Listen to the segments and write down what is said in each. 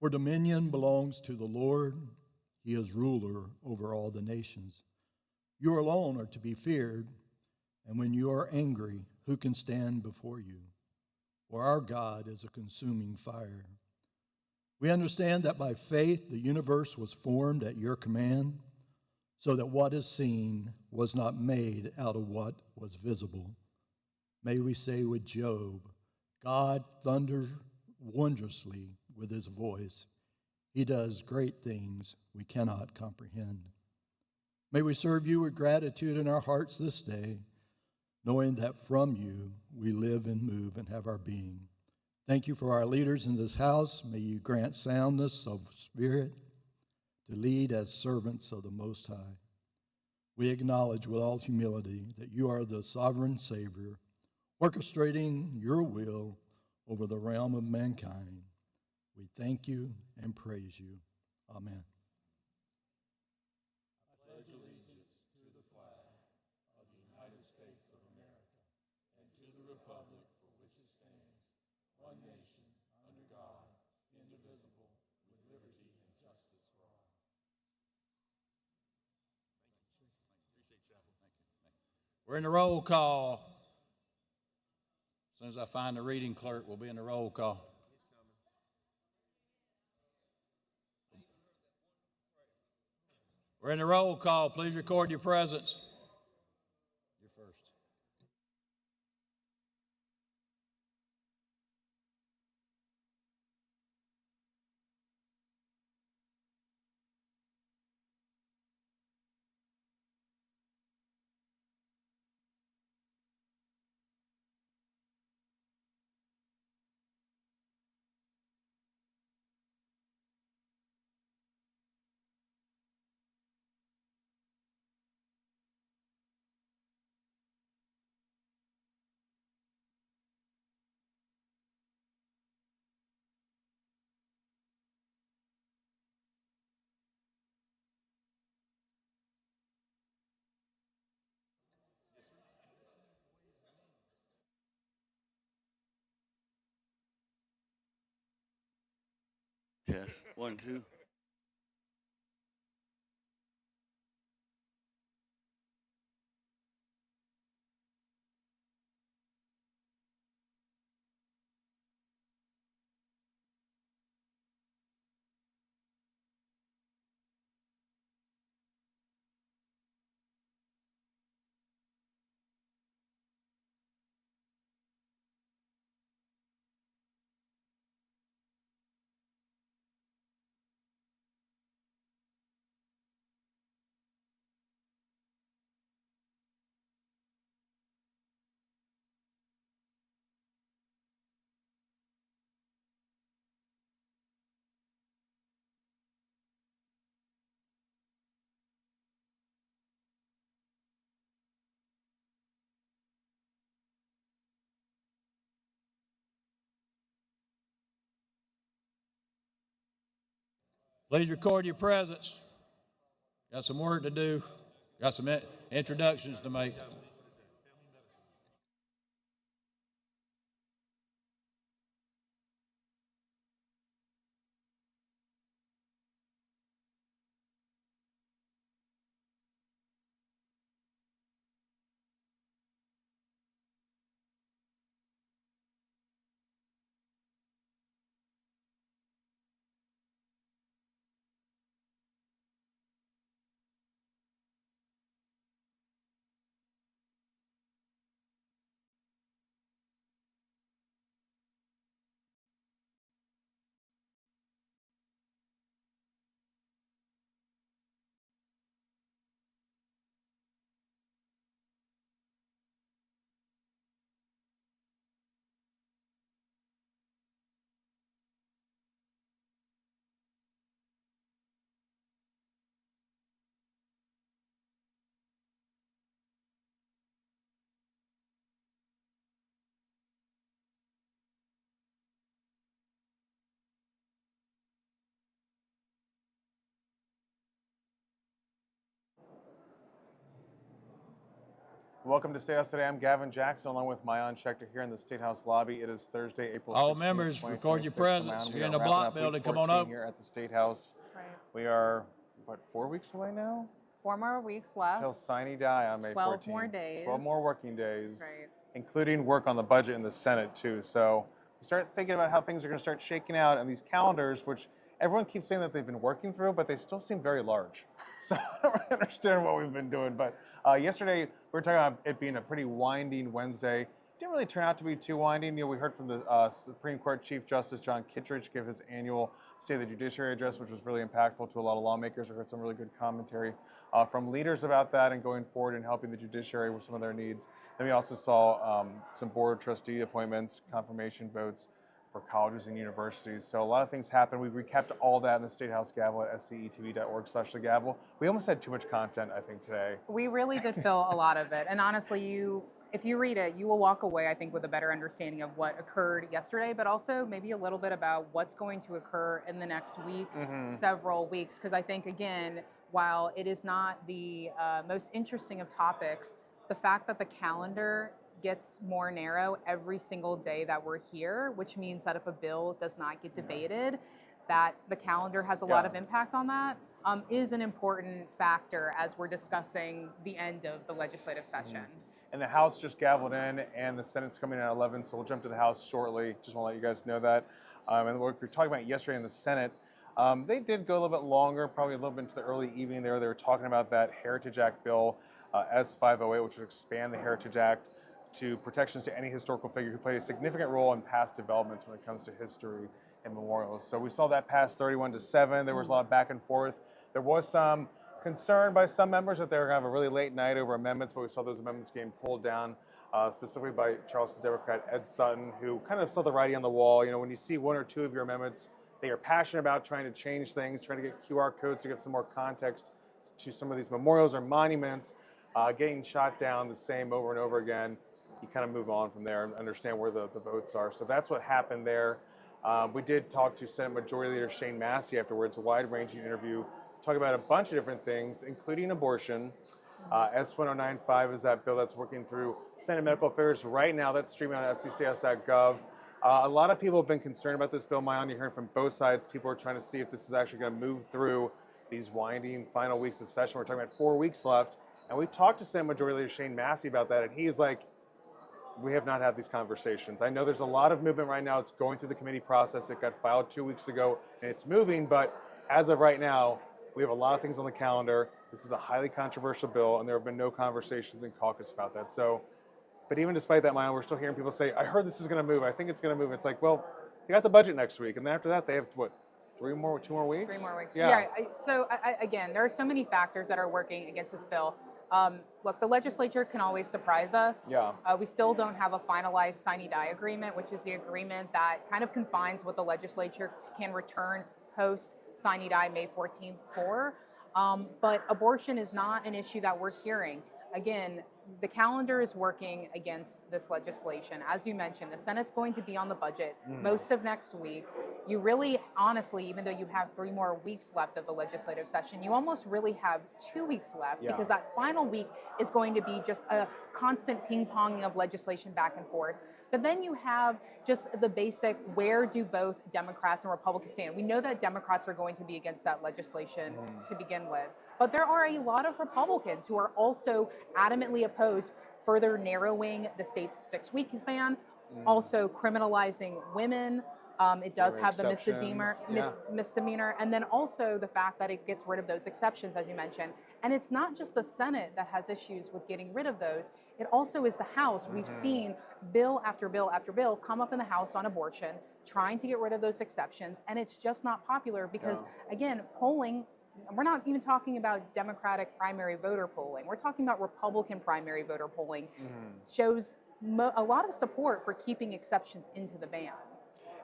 For dominion belongs to the Lord. He is ruler over all the nations. You alone are to be feared, and when you are angry, who can stand before you? For our God is a consuming fire. We understand that by faith the universe was formed at your command, so that what is seen was not made out of what was visible. May we say with Job, God thunders wondrously with his voice. He does great things we cannot comprehend. May we serve you with gratitude in our hearts this day, knowing that from you we live and move and have our being. Thank you for our leaders in this house. May you grant soundness of spirit to lead as servants of the Most High. We acknowledge with all humility that you are the sovereign Savior, orchestrating your will over the realm of mankind. We thank you and praise you. Amen. I pledge allegiance to the flag of the United States of America and to the republic for which it stands, one nation, under God, indivisible, with liberty and justice for all. Thank you. Appreciate you, Chapel. Thank you. We're in the roll call. As soon as I find the reading clerk, we'll be in the roll call. We're in the roll call. Please record your presence. You're first. Yes, 1, 2. Please record your presence. Got some work to do. Got some introductions to make. Welcome to State House today. I'm Gavin Jackson, along with Maayan Schechter here in the State House lobby. It is Thursday, April 16th, All members, record your 2026. presence. Maayan, we You're in are the wrapping block up week building. Come on 14 up. here at the State House. Right. We are, what, 4 weeks away now? 4 more weeks left. Till Sine Die on May 12 14th. more days. 12 more working days, Right. including work on the budget in the Senate, too. So we start thinking about how things are going to start shaking out, and these calendars, which everyone keeps saying that they've been working through, but they still seem very large. So I don't really understand what we've been doing. But yesterday, we were talking about it being a pretty winding Wednesday. Didn't really turn out to be too winding. We heard from the Supreme Court Chief Justice John Kittredge give his annual State of the Judiciary address, which was really impactful to a lot of lawmakers. We heard some really good commentary from leaders about that and going forward and helping the judiciary with some of their needs. Then we also saw some board trustee appointments, confirmation votes for colleges and universities. So a lot of things happened. We recapped all that in the State House Gavel at scetv.org/the gavel. We almost had too much content, I think, today. We really did fill a lot of it. And honestly, if you read it, you will walk away, I think, with a better understanding of what occurred yesterday, but also maybe a little bit about what's going to occur in the next week, several weeks. Because I think, again, while it is not the most interesting of topics, the fact that the calendar gets more narrow every single day that we're here, which means that if a bill does not get debated, that the calendar has a lot of impact on that, is an important factor as we're discussing the end of the legislative session. And the House just gavelled in, and the Senate's coming in at 11, so we'll jump to the House shortly. Just want to let you guys know that. And what we were talking about yesterday in the Senate, they did go a little bit longer, probably a little bit into the early evening there. They were talking about that Heritage Act bill, S508, which would expand the Heritage Act to protections to any historical figure who played a significant role in past developments when it comes to history and memorials. So we saw that pass 31-7. There was a lot of back and forth. There was some concern by some members that they were going to have a really late night over amendments, but we saw those amendments getting pulled down, specifically by Charleston Democrat Ed Sutton, who kind of saw the writing on the wall. You know, when you see 1 or 2 of your amendments, they are passionate about trying to change things, trying to get QR codes to give some more context to some of these memorials or monuments, getting shot down the same over and over again. You kind of move on from there and understand where the votes are. So that's what happened there. We did talk to Senate Majority Leader Shane Massey afterwards, a wide-ranging interview, talking about a bunch of different things, including abortion. S1095 is that bill that's working through Senate Medical Affairs right now. That's streaming on scstatehouse.gov. A lot of people have been concerned about this bill. Maayan, you're hearing from both sides. People are trying to see if this is actually going to move through these winding final weeks of session. We're talking about 4 weeks left. And we talked to Senate Majority Leader Shane Massey about that, and he's like, we have not had these conversations. I know there's a lot of movement right now. It's going through the committee process. It got filed 2 weeks ago, and it's moving. But as of right now, we have a lot of things on the calendar. This is a highly controversial bill, and there have been no conversations in caucus about that. So, but even despite that, Maayan, we're still hearing people say, I heard this is going to move. I think it's going to move. It's like, well, they got the budget next week. And then after that, they have, what, 2 more weeks? 3 more weeks. Yeah. Again, there are so many factors that are working against this bill. Look, the legislature can always surprise us. Yeah. We still don't have a finalized sine die agreement, which is the agreement that kind of confines what the legislature can return post sine die May 14th for. But abortion is not an issue that we're hearing. Again, the calendar is working against this legislation. As you mentioned, the Senate's going to be on the budget most of next week. You really, honestly, even though you have 3 more weeks left of the legislative session, you almost really have 2 weeks left because that final week is going to be just a constant ping-ponging of legislation back and forth. But then you have just the basic, where do both Democrats and Republicans stand? We know that Democrats are going to be against that legislation to begin with. But there are a lot of Republicans who are also adamantly opposed further narrowing the state's 6-week ban, also criminalizing women. It does have the misdemeanor, and then also the fact that it gets rid of those exceptions, as you mentioned. And it's not just the Senate that has issues with getting rid of those. It also is the House. We've seen bill after bill after bill come up in the House on abortion, trying to get rid of those exceptions, and it's just not popular because, again, polling, we're not even talking about Democratic primary voter polling. We're talking about Republican primary voter polling, shows a lot of support for keeping exceptions into the ban.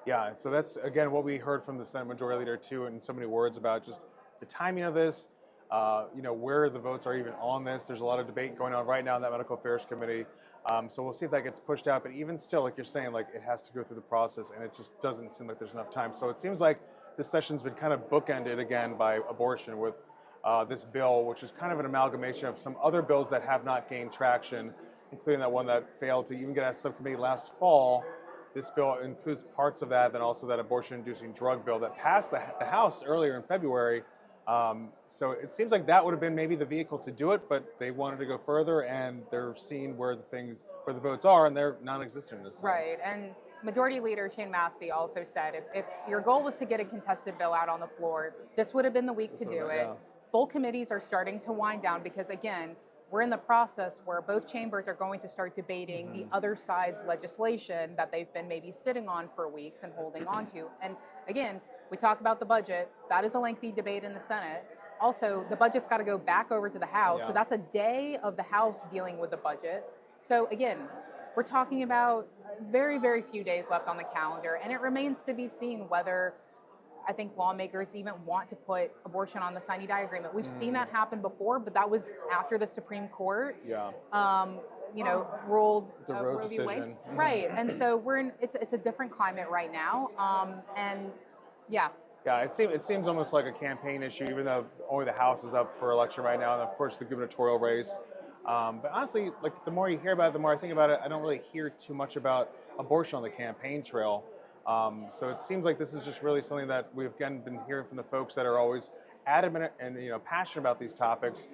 Yeah, so that's, again, what we heard from the Senate Majority Leader, too, in so many words about just the timing of this, where the votes are even on this. There's a lot of debate going on right now in that Medical Affairs Committee. So we'll see if that gets pushed out. But even still, like you're saying, like it has to go through the process, and it just doesn't seem like there's enough time. So it seems like this session's been kind of bookended again by abortion with this bill, which is kind of an amalgamation of some other bills that have not gained traction, including that one that failed to even get out of subcommittee last fall. This bill includes parts of that, then also that abortion-inducing drug bill that passed the House earlier in February. So it seems like that would have been maybe the vehicle to do it, but they wanted to go further, and they're seeing where the votes are, and they're non-existent in a sense. Right, and Majority Leader Shane Massey also said if your goal was to get a contested bill out on the floor, this would have been the week to do it. Yeah. Full committees are starting to wind down because, again, we're in the process where both chambers are going to start debating the other side's legislation that they've been maybe sitting on for weeks and holding on to. And again, we talk about the budget. That is a lengthy debate in the Senate. Also, the budget's got to go back over to the House. Yeah. So that's a day of the House dealing with the budget. So again, we're talking about very, very few days left on the calendar. And it remains to be seen whether I think lawmakers even want to put abortion on the sine die agreement. We've seen that happen before, but that was after the Supreme Court, Yeah. Ruled The Roe Roe v. Wade. decision. Right, and so we're in. It's a different climate right now, and yeah. Yeah, it seems almost like a campaign issue, even though only the House is up for election right now, and of course the gubernatorial race. But honestly, like the more you hear about it, the more I think about it. I don't really hear too much about abortion on the campaign trail. So it seems like this is just really something that we've again been hearing from the folks that are always adamant and passionate about these topics.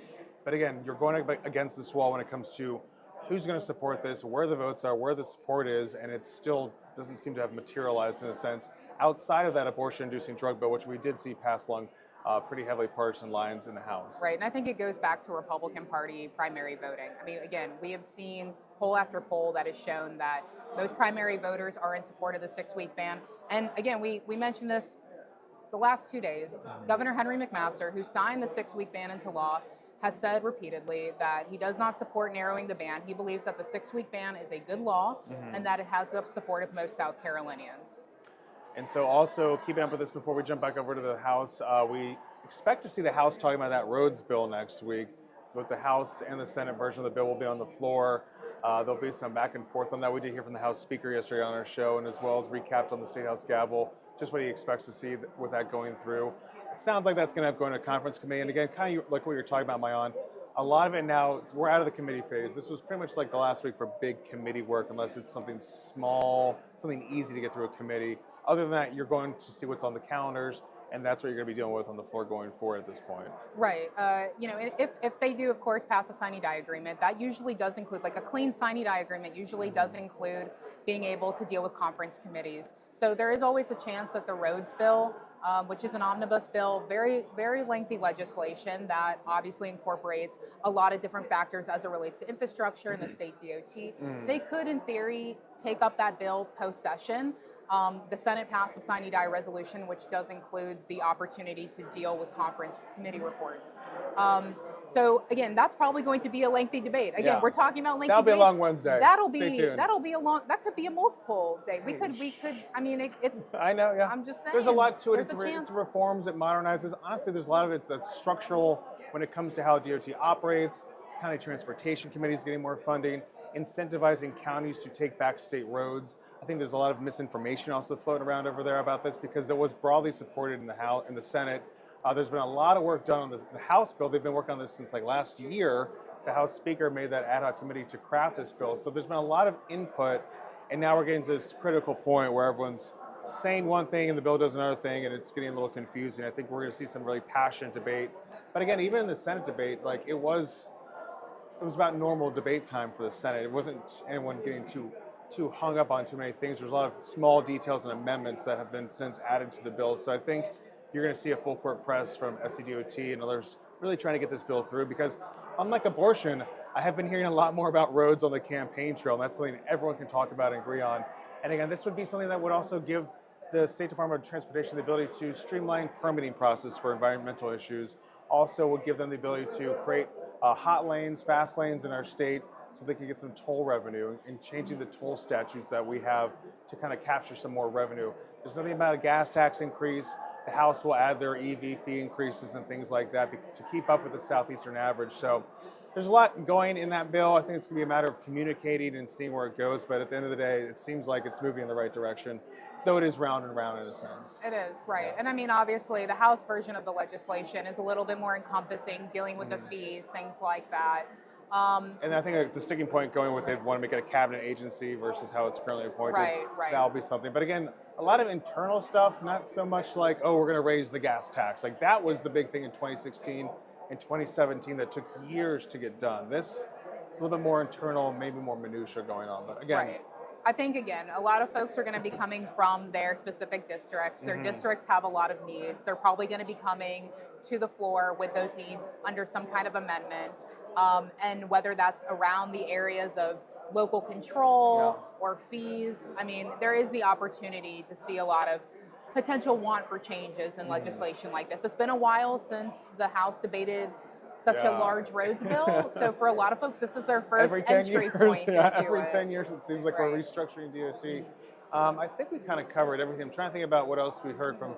But again, you're going against this wall when it comes to who's going to support this, where the votes are, where the support is, and it still doesn't seem to have materialized in a sense outside of that abortion-inducing drug bill, which we did see pass along pretty heavily partisan lines in the House. Right, and I think it goes back to Republican Party primary voting. I mean, again, we have seen poll after poll that has shown that most primary voters are in support of the 6-week ban. And again, we mentioned this the last 2 days. Governor Henry McMaster, who signed the 6-week ban into law, has said repeatedly that he does not support narrowing the ban. He believes that the 6-week ban is a good law and that it has the support of most South Carolinians. And so also keeping up with this before we jump back over to the House, we expect to see the House talking about that roads bill next week. Both the House and the Senate version of the bill will be on the floor. There'll be some back and forth on that. We did hear from the House Speaker yesterday on our show, and as well as recapped on the State House gavel, just what he expects to see with that going through. It sounds like that's going to go into conference committee. And again, kind of like what you're talking about, Maayan, a lot of it now, we're out of the committee phase. This was pretty much like the last week for big committee work, unless it's something small, something easy to get through a committee. Other than that, you're going to see what's on the calendars, and that's what you're going to be dealing with on the floor going forward at this point. Right. If they do, of course, pass a sine die agreement, that usually does include, like a clean sine die agreement usually does include being able to deal with conference committees. So there is always a chance that the roads bill, which is an omnibus bill, very, very lengthy legislation that obviously incorporates a lot of different factors as it relates to infrastructure and the state DOT. They could, in theory, take up that bill post-session. The Senate passed a sine die resolution, which does include the opportunity to deal with conference committee reports. So again, that's probably going to be a lengthy debate. Again, we're talking about lengthy. That'll be a debates. long Wednesday. Stay tuned. That could be a multiple day. We could. I mean, it's. I know. Yeah. I'm just saying. There's a lot to it. There's It's reforms. It modernizes. Honestly, there's a lot of it that's structural when it comes to how DOT operates. County transportation committees getting more funding, incentivizing counties to take back state roads. I think there's a lot of misinformation also floating around over there about this because it was broadly supported in the House, in the Senate. There's been a lot of work done on the House bill. They've been working on this since like last year. The House Speaker made that ad hoc committee to craft this bill. So there's been a lot of input, and now we're getting to this critical point where everyone's saying one thing and the bill does another thing, and it's getting a little confusing. I think we're going to see some really passionate debate. But again, even in the Senate debate, like it was about normal debate time for the Senate. It wasn't anyone getting too hung up on too many things. There's a lot of small details and amendments that have been since added to the bill. So I think you're going to see a full court press from SCDOT and others really trying to get this bill through because unlike abortion, I have been hearing a lot more about roads on the campaign trail, and that's something everyone can talk about and agree on. And again, this would be something that would also give the State Department of Transportation the ability to streamline permitting process for environmental issues. Also would give them the ability to create hot lanes, fast lanes in our state so they can get some toll revenue and changing the toll statutes that we have to kind of capture some more revenue. There's nothing about a gas tax increase. The House will add their EV fee increases and things like that to keep up with the Southeastern average. So there's a lot going in that bill. I think it's going to be a matter of communicating and seeing where it goes. But at the end of the day, it seems like it's moving in the right direction. though it is round and round in a sense. It is, right. And I mean, obviously, the House version of the legislation is a little bit more encompassing, dealing with the fees, things like that. And I think the sticking point going with it, want to make it a cabinet agency versus how it's currently appointed. Right. That'll be something. But again, a lot of internal stuff, not so much like, oh, we're going to raise the gas tax. Like that was the big thing in 2016 and 2017 that took years to get done. This is a little bit more internal, maybe more minutia going on. But again, Right. I think, again, a lot of folks are going to be coming from their specific districts. Their districts have a lot of needs. They're probably going to be coming to the floor with those needs under some kind of amendment. And whether that's around the areas of local control or fees, I mean, there is the opportunity to see a lot of potential want for changes in legislation like this. It's been a while since the House debated such a large roads bill. So for a lot of folks, this is their first every 10 entry years, point into every it. 10 years, it seems like we're restructuring DOT. I think we kind of covered everything. I'm trying to think about what else we heard from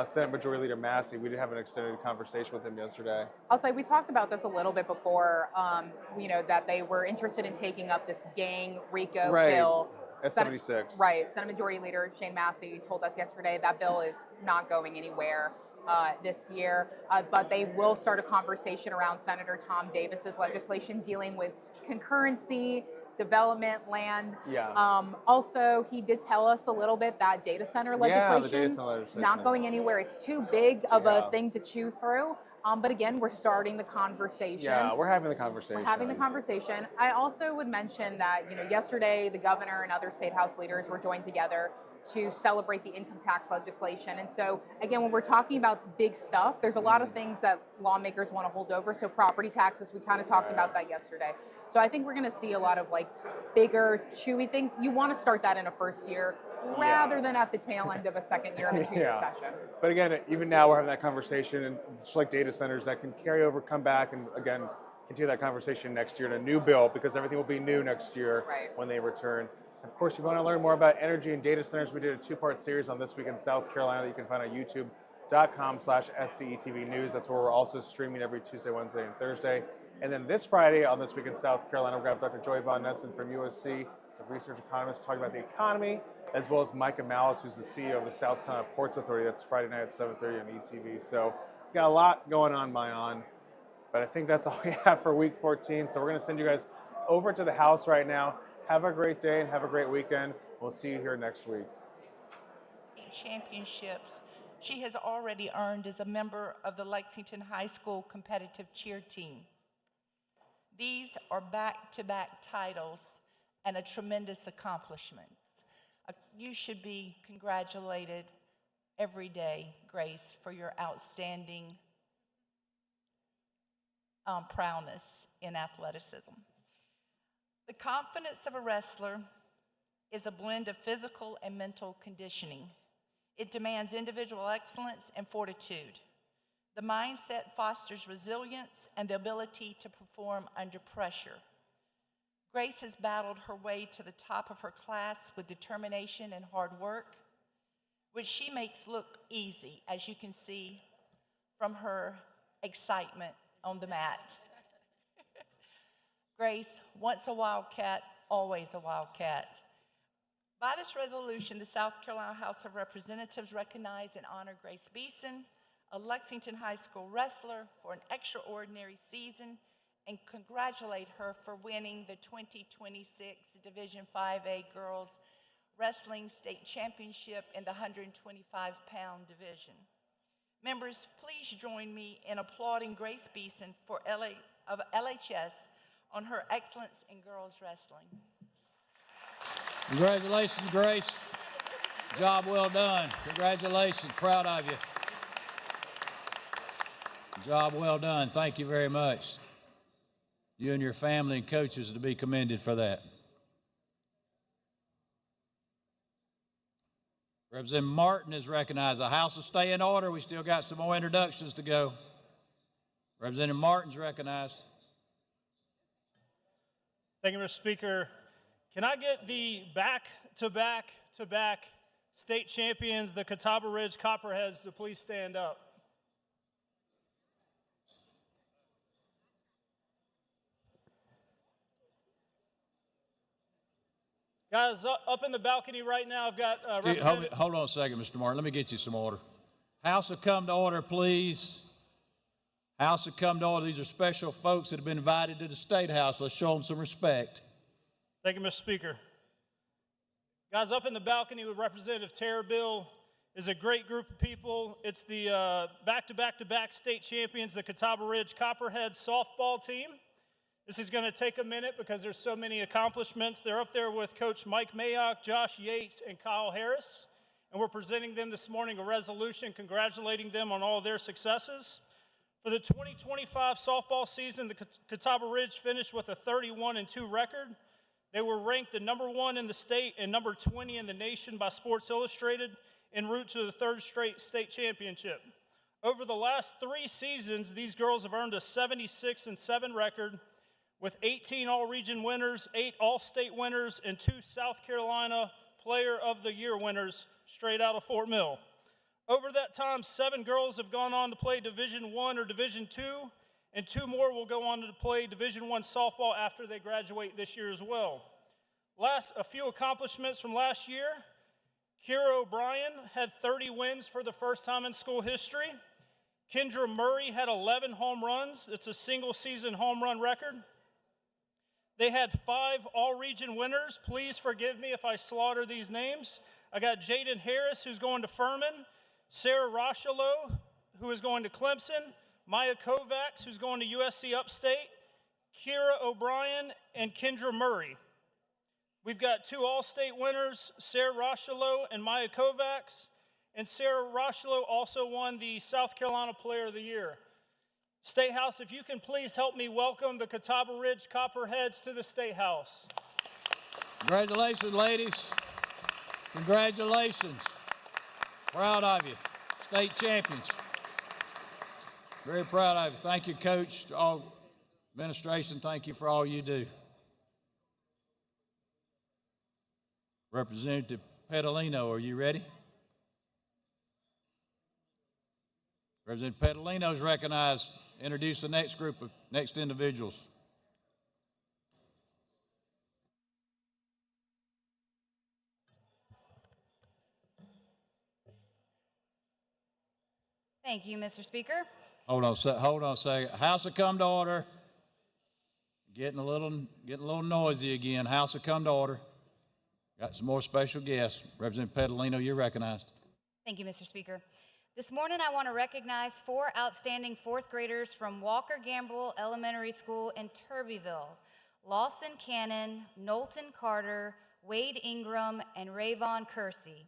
Senate Majority Leader Massey. We did have an extended conversation with him yesterday. I'll say we talked about this a little bit before, that they were interested in taking up this gang RICO bill. S-76. Senate Majority Leader Shane Massey told us yesterday that bill is not going anywhere this year, but they will start a conversation around Senator Tom Davis's legislation dealing with concurrency, development, land. Also, he did tell us a little bit that data center legislation, the data center legislation. not going anywhere. It's too big of a thing to chew through. But again, we're starting the conversation. Yeah, we're having the conversation. I also would mention that, yesterday the governor and other state house leaders were joined together to celebrate the income tax legislation. And so, again, when we're talking about big stuff, there's a lot of things that lawmakers want to hold over. So property taxes, we kind of talked about that yesterday. So I think we're going to see a lot of bigger, chewy things. You want to start that in a first year rather than at the tail end of a second year of a 2-year session. But again, even now we're having that conversation, and it's like data centers that can carry over, come back, and again, continue that conversation next year in a new bill, because everything will be new next year when they return. Of course, if you want to learn more about energy and data centers, we did a 2-part series on This Week in South Carolina that you can find on youtube.com/SCETV News. That's where we're also streaming every Tuesday, Wednesday, and Thursday. And then this Friday on This Week in South Carolina, we're going to have Dr. Joy Von Nessen from USC. He's a research economist talking about the economy, as well as Micah Malice, who's the CEO of the South Carolina Ports Authority. That's Friday night at 7:30 on ETV. So got a lot going on, Mayan. But I think that's all we have for week 14. So we're going to send you guys over to the house right now. Have a great day and have a great weekend. We'll see you here next week. Championships she has already earned as a member of the Lexington High School competitive cheer team. These are back-to-back titles and a tremendous accomplishment. You should be congratulated every day, Grace, for your outstanding prowess in athleticism. The confidence of a wrestler is a blend of physical and mental conditioning. It demands individual excellence and fortitude. The mindset fosters resilience and the ability to perform under pressure. Grace has battled her way to the top of her class with determination and hard work, which she makes look easy, as you can see from her excitement on the mat. Grace, once a Wildcat, always a Wildcat. By this resolution, the South Carolina House of Representatives recognize and honor Grace Beeson, a Lexington High School wrestler, for an extraordinary season, and congratulate her for winning the 2026 Division 5A Girls Wrestling State Championship in the 125-pound division. Members, please join me in applauding Grace Beeson of LHS on her excellence in girls wrestling. Congratulations, Grace. Job well done. Congratulations. Proud of you. Job well done. Thank you very much. You and your family and coaches are to be commended for that. Representative Martin is recognized. The House will stay in order. We still got some more introductions to go. Representative Martin's recognized. Thank you, Mr. Speaker. Can I get the back-to-back state champions, the Catawba Ridge Copperheads, to please stand up? Guys, up in the balcony right now, I've got Hold on a second, Mr. Martin. Let me get you some order. House will come to order, please. House will come to order. These are special folks that have been invited to the State House. Let's show them some respect. Thank you, Mr. Speaker. Guys, up in the balcony with Representative Terrabille is a great group of people. It's the back-to-back-to-back state champions, the Catawba Ridge Copperhead softball team. This is going to take a minute because there's so many accomplishments. They're up there with Coach Mike Mayock, Josh Yates, and Kyle Harris. And we're presenting them this morning a resolution congratulating them on all their successes. For the 2025 softball season, the Catawba Ridge finished with a 31-2 record. They were ranked the #1 in the state and number 20 in the nation by Sports Illustrated en route to the 3rd straight state championship. Over the last 3 seasons, these girls have earned a 76-7 record with 18 all-region winners, 8 all-state winners, and 2 South Carolina Player of the Year winners straight out of Fort Mill. Over that time, 7 girls have gone on to play Division I or Division II, and 2 more will go on to play Division I softball after they graduate this year as well. A few accomplishments from last year. Kira O'Brien had 30 wins for the first time in school history. Kendra Murray had 11 home runs. It's a single-season home run record. They had 5 all-region winners. Please forgive me if I slaughter these names. I got Jaden Harris, who's going to Furman, Sarah Rocheleau, who is going to Clemson, Maya Kovacs, who's going to USC Upstate, Kira O'Brien, and Kendra Murray. We've got 2 all-state winners, Sarah Rocheleau and Maya Kovacs, and Sarah Rocheleau also won the South Carolina Player of the Year. State House, if you can please help me welcome the Catawba Ridge Copperheads to the State House. Congratulations, ladies. Congratulations. Proud of you. State champions. Very proud of you. Thank you, Coach. All administration, thank you for all you do. Representative Petalino, are you ready? Representative Petalino is recognized. Introduce the next group of next individuals. Thank you, Mr. Speaker. Hold on a second. House will come to order. Getting a little noisy again. House will come to order. Got some more special guests. Representative Petalino, you're recognized. Thank you, Mr. Speaker. This morning, I want to recognize 4 outstanding 4th graders from Walker Gamble Elementary School in Turbyville: Lawson Cannon, Knowlton Carter, Wade Ingram, and Rayvon Kersey.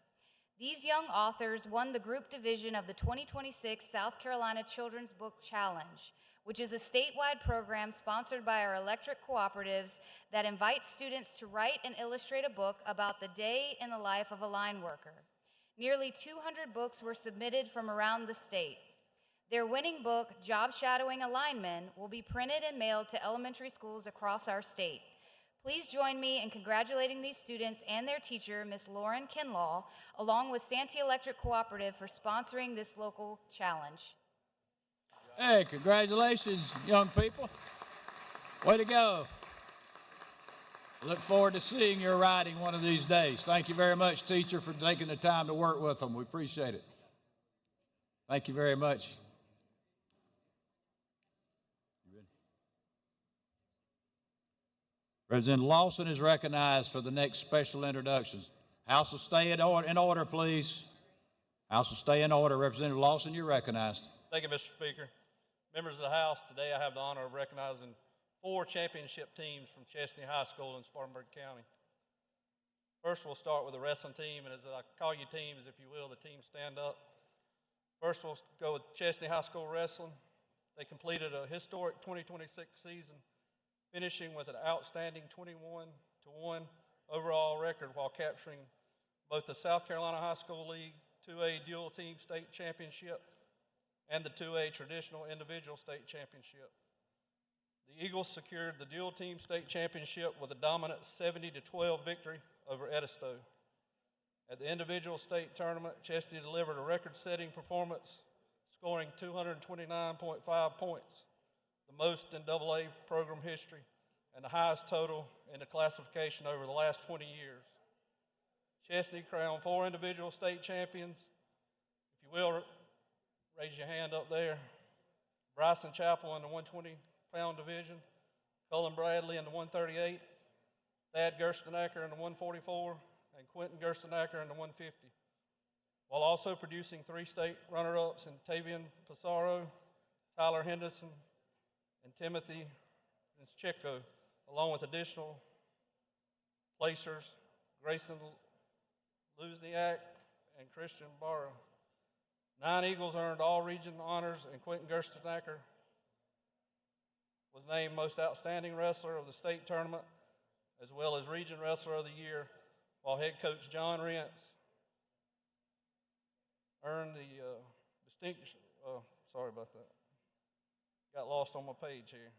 These young authors won the group division of the 2026 South Carolina Children's Book Challenge, which is a statewide program sponsored by our electric cooperatives that invites students to write and illustrate a book about the day in the life of a line worker. Nearly 200 books were submitted from around the state. Their winning book, Job Shadowing a Lineman, will be printed and mailed to elementary schools across our state. Please join me in congratulating these students and their teacher, Ms. Lauren Kinlaw, along with Santee Electric Cooperative for sponsoring this local challenge. Hey, congratulations, young people. Way to go. Look forward to seeing your writing one of these days. Thank you very much, teacher, for taking the time to work with them. We appreciate it. Thank you very much. Representative Lawson is recognized for the next special introductions. House will stay in order, please. House will stay in order. Representative Lawson, you're recognized. Thank you, Mr. Speaker. Members of the House, today I have the honor of recognizing 4 championship teams from Chesney High School in Spartanburg County. First, we'll start with the wrestling team, and as I call you teams, if you will, the team stand up. First, we'll go with Chesney High School Wrestling. They completed a historic 2026 season, finishing with an outstanding 21-1 overall record while capturing both the South Carolina High School League 2A Dual Team State Championship and the 2A Traditional Individual State Championship. The Eagles secured the Dual Team State Championship with a dominant 70-12 victory over Edisto. At the individual state tournament, Chesney delivered a record-setting performance, scoring 229.5 points, the most in AA program history, and the highest total in the classification over the last 20 years. Chesney crowned 4 individual state champions. If you will, raise your hand up there. Bryson Chappell in the 120-pound division, Cullen Bradley in the 138, Thad Gerstenacker in the 144, and Quentin Gerstenacker in the 150, while also producing 3 state runner-ups in Tavian Pissarro, Tyler Henderson, and Timothy Nscheko, along with additional placers, Grayson Luzniak and Christian Barrow. 9 Eagles earned all region honors, and Quentin Gerstenacker was named Most Outstanding Wrestler of the state tournament, as well as Region Wrestler of the Year, while head coach John Rentz earned the distinction. Sorry about that. Got lost on my page here.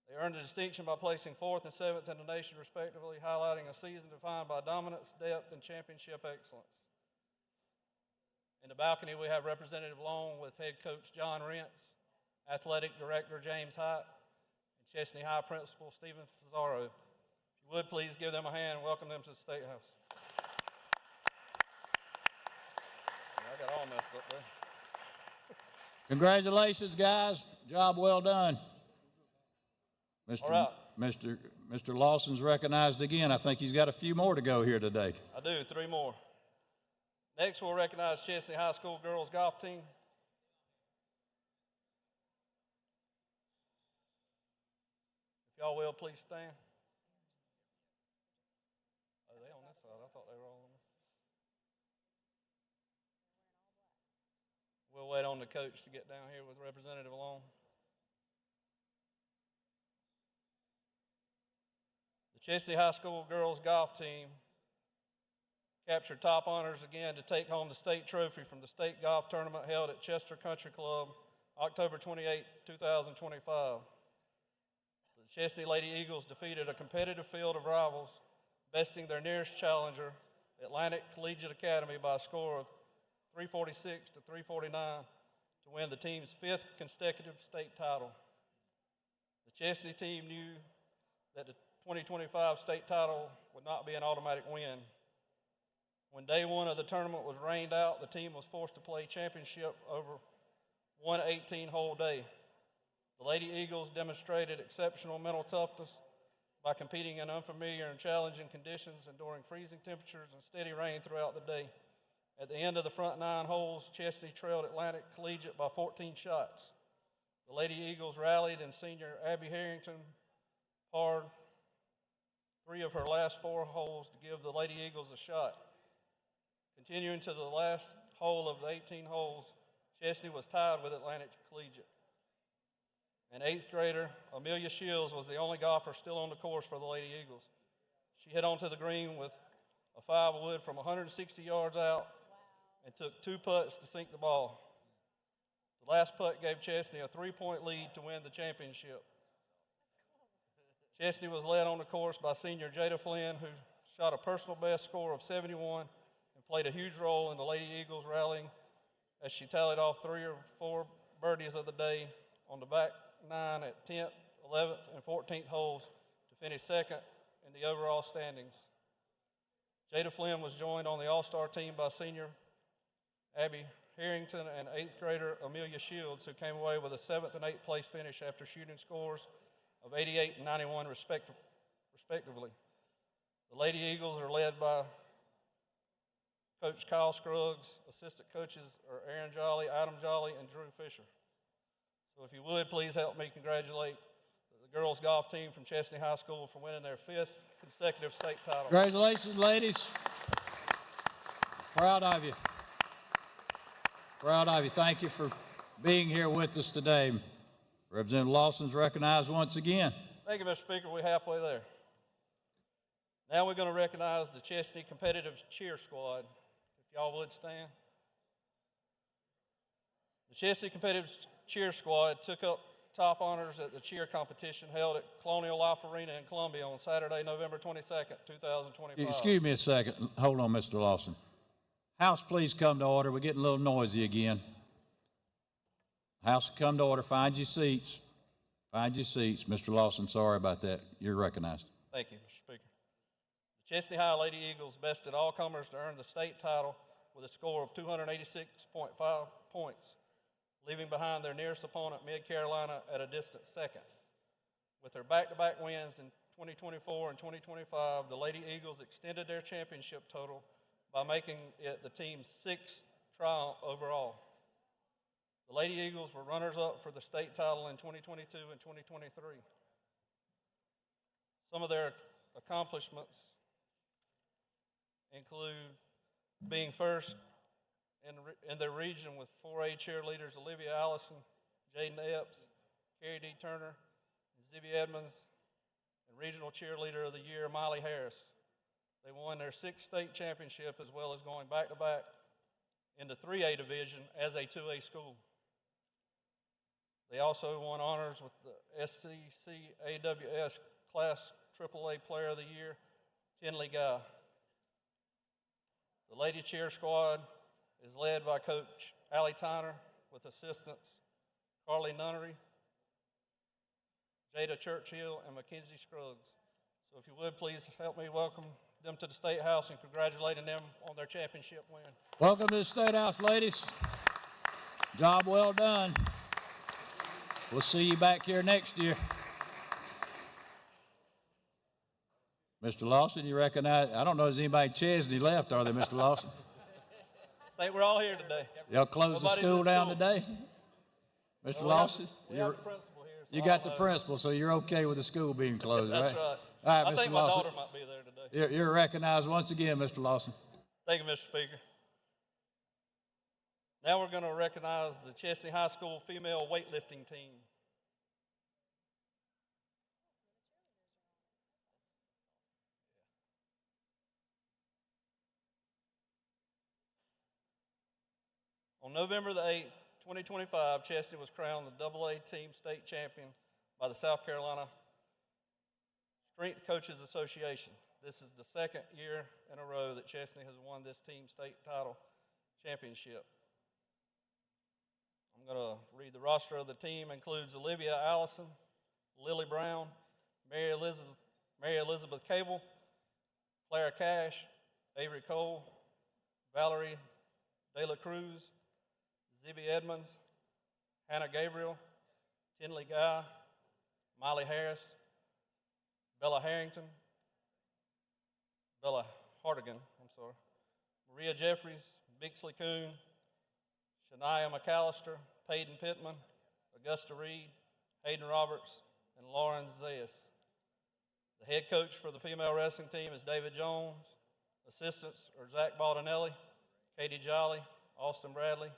They earned the distinction by placing 4th and 7th in the nation, respectively, highlighting a season defined by dominance, depth, and championship excellence. In the balcony, we have Representative Long with head coach John Rentz, athletic director James Hite, and Chesney High Principal Stephen Pizarro. If you would, please give them a hand and welcome them to the State House. Yeah, I got all messed up there. Congratulations, guys. Job well done. All right. Mr. Lawson's recognized again. I think he's got a few more to go here today. I do, 3 more. Next, we'll recognize Chesney High School girls golf team. If y'all will, please stand. Oh, they on this side. I thought they were all on this. We'll wait on the coach to get down here with Representative Long. The Chesney High School girls golf team captured top honors again to take home the state trophy from the state golf tournament held at Chester Country Club, October 28, 2025. The Chesney Lady Eagles defeated a competitive field of rivals, besting their nearest challenger, Atlantic Collegiate Academy, by a score of 346 to 349 to win the team's 5th consecutive state title. The Chesney team knew that the 2025 state title would not be an automatic win. When day 1 of the tournament was rained out, the team was forced to play championship over one 18-hole day. The Lady Eagles demonstrated exceptional mental toughness by competing in unfamiliar and challenging conditions, enduring freezing temperatures and steady rain throughout the day. At the end of the front 9 holes, Chesney trailed Atlantic Collegiate by 14 shots. The Lady Eagles rallied, and senior Abby Harrington parred 3 of her last 4 holes to give the Lady Eagles a shot. Continuing to the last hole of the 18 holes, Chesney was tied with Atlantic Collegiate. An 8th grader, Amelia Shields, was the only golfer still on the course for the Lady Eagles. She hit onto the green with a 5-wood from 160 yards out and took 2 putts to sink the ball. The last putt gave Chesney a 3-point lead to win the championship. Chesney was led on the course by senior Jada Flynn, who shot a personal best score of 71 and played a huge role in the Lady Eagles rallying as she tallied off 3 or 4 birdies of the day on the back 9 at 10th, 11th, and 14th holes to finish 2nd in the overall standings. Jada Flynn was joined on the All-Star team by senior Abby Harrington and 8th grader Amelia Shields, who came away with a 7th and 8th place finish after shooting scores of 88 and 91 respectively. The Lady Eagles are led by Coach Kyle Scruggs. Assistant coaches are Aaron Jolly, Adam Jolly, and Drew Fisher. So if you would, please help me congratulate the girls golf team from Chesney High School for winning their 5th consecutive state title. Congratulations, ladies. Proud of you. Proud of you. Thank you for being here with us today. Representative Lawson's recognized once again. Thank you, Mr. Speaker. We're halfway there. Now we're going to recognize the Chesney Competitive Cheer Squad. If y'all would stand. The Chesney Competitive Cheer Squad took up top honors at the cheer competition held at Colonial Life Arena in Columbia on Saturday, November 22nd, 2025. Excuse me a second. Hold on, Mr. Lawson. House, please come to order. We're getting a little noisy again. House, come to order. Find your seats. Find your seats. Mr. Lawson, sorry about that. You're recognized. Thank you, Mr. Speaker. The Chesney High Lady Eagles bested all comers to earn the state title with a score of 286.5 points, leaving behind their nearest opponent, Mid-Carolina, at a distant second. With their back-to-back wins in 2024 and 2025, the Lady Eagles extended their championship total by making it the team's 6th triumph overall. The Lady Eagles were runners-up for the state title in 2022 and 2023. Some of their accomplishments include being first in their region with 4A cheerleaders Olivia Allison, Jaden Epps, Carrie D. Turner, Zibby Edmonds, and Regional Cheerleader of the Year, Miley Harris. They won their 6th state championship as well as going back-to-back into 3A division as a 2A school. They also won honors with the SCCAWS Class AAA Player of the Year, Tinley Guy. The Lady Cheer Squad is led by Coach Allie Tyner with assistants Carly Nunnery, Jada Churchill, and Mackenzie Scruggs. So if you would, please help me welcome them to the State House and congratulating them on their championship win. Welcome to the State House, ladies. Job well done. We'll see you back here next year. Mr. Lawson, you recognize, I don't know, is anybody in Chesney left, are they, Mr. Lawson? I think we're all here today. Y'all close the Nobody's school in down school. today? Mr. Lawson? We have the principal here. So You I got don't the know. principal, so you're okay with the school being closed, right? That's right. All right, I Mr. think my Lawson. daughter might be there today. You're recognized once again, Mr. Lawson. Thank you, Mr. Speaker. Now we're going to recognize the Chesney High School female weightlifting team. On November the 8th, 2025, Chesney was crowned the AA Team State Champion by the South Carolina Strength Coaches Association. This is the 2nd year in a row that Chesney has won this team state title championship. I'm going to read the roster of the team. Includes Olivia Allison, Lily Brown, Mary Elizabeth Cable, Clara Cash, Avery Cole, Valerie De La Cruz, Zibby Edmonds, Hannah Gabriel, Tinley Guy, Miley Harris, Bella Hardigan, Maria Jeffries, Bixley Coon, Shania McAllister, Peyton Pittman, Augusta Reed, Hayden Roberts, and Lauren Zayas. The head coach for the female wrestling team is David Jones. Assistants are Zach Baldinelli, Katie Jolly, Austin Bradley,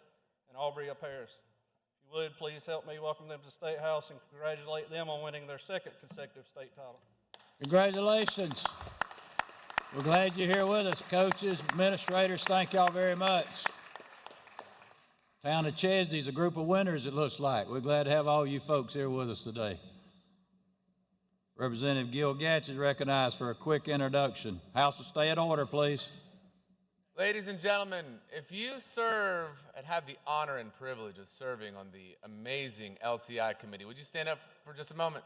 and Aubrey Paris. If you would, please help me welcome them to the State House and congratulate them on winning their 2nd consecutive state title. Congratulations. We're glad you're here with us. Coaches, administrators, thank y'all very much. Town of Chesney's a group of winners, it looks like. We're glad to have all you folks here with us today. Representative Gil Gatch is recognized for a quick introduction. House will stay in order, please. Ladies and gentlemen, if you serve and have the honor and privilege of serving on the amazing LCI committee, would you stand up for just a moment?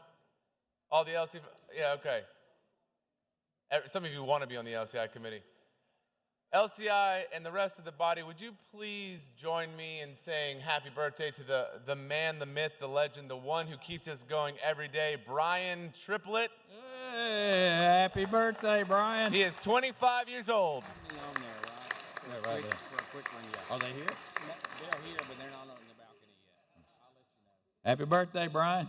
All the LCI, yeah, okay. Some of you want to be on the LCI committee. LCI and the rest of the body, would you please join me in saying happy birthday to the man, the myth, the legend, the one who keeps us going every day, Brian Triplett. Hey, happy birthday, Brian. He is 25 years old. Yeah, right there. Are they here? They're here, but they're not on the balcony yet. I'll let you know. Happy birthday, Brian.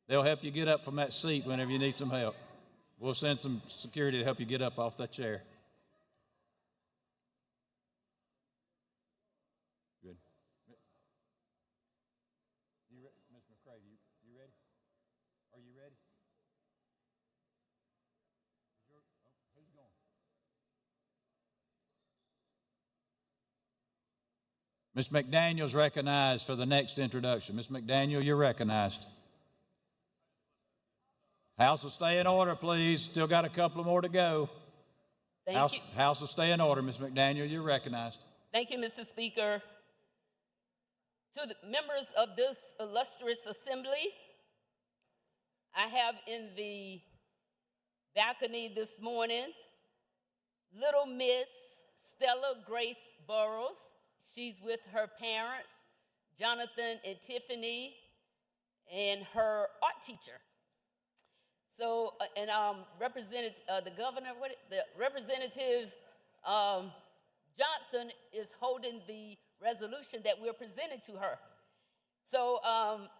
They'll help you get up from that seat whenever you need some help. We'll send some security to help you get up off that chair. Good. You ready? Ms. McCrae, you ready? Are you ready? Who's going? Ms. McDaniel's recognized for the next introduction. Ms. McDaniel, you're recognized. House will stay in order, please. Still got a couple more to go. Thank you. House will stay in order. Ms. McDaniel, you're recognized. Thank you, Mr. Speaker. To the members of this illustrious assembly, I have in the balcony this morning little Miss Stella Grace Burrows. She's with her parents, Jonathan and Tiffany, and her art teacher. So, Representative Johnson is holding the resolution that we're presenting to her. So,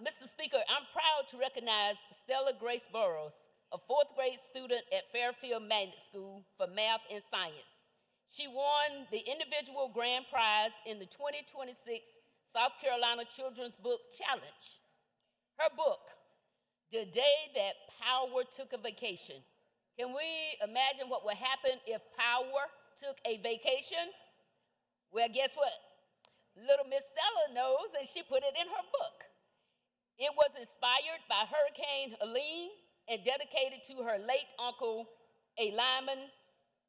Mr. Speaker, I'm proud to recognize Stella Grace Burrows, a fourth grade student at Fairfield Magnet School for math and science. She won the individual grand prize in the 2026 South Carolina Children's Book Challenge. Her book, The Day That Power Took a Vacation. Can we imagine what would happen if power took a vacation? Well, guess what? Little Miss Stella knows, and she put it in her book. It was inspired by Hurricane Helene and dedicated to her late uncle, a lineman.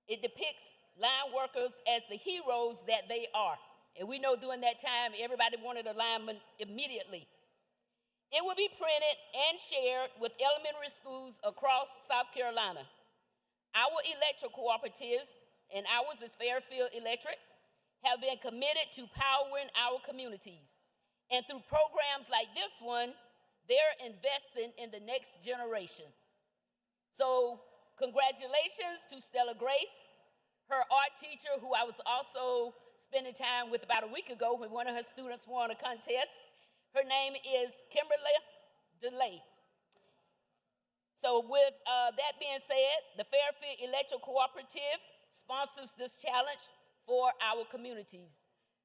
It depicts line workers as the heroes that they are. And we know during that time, everybody wanted a lineman immediately. It will be printed and shared with elementary schools across South Carolina. Our electric cooperatives, and ours is Fairfield Electric, have been committed to powering our communities. And through programs like this one, they're investing in the next generation. So congratulations to Stella Grace, her art teacher, who I was also spending time with about a week ago when one of her students won a contest. Her name is Kimberly DeLay. So with that being said, the Fairfield Electric Cooperative sponsors this challenge for our communities.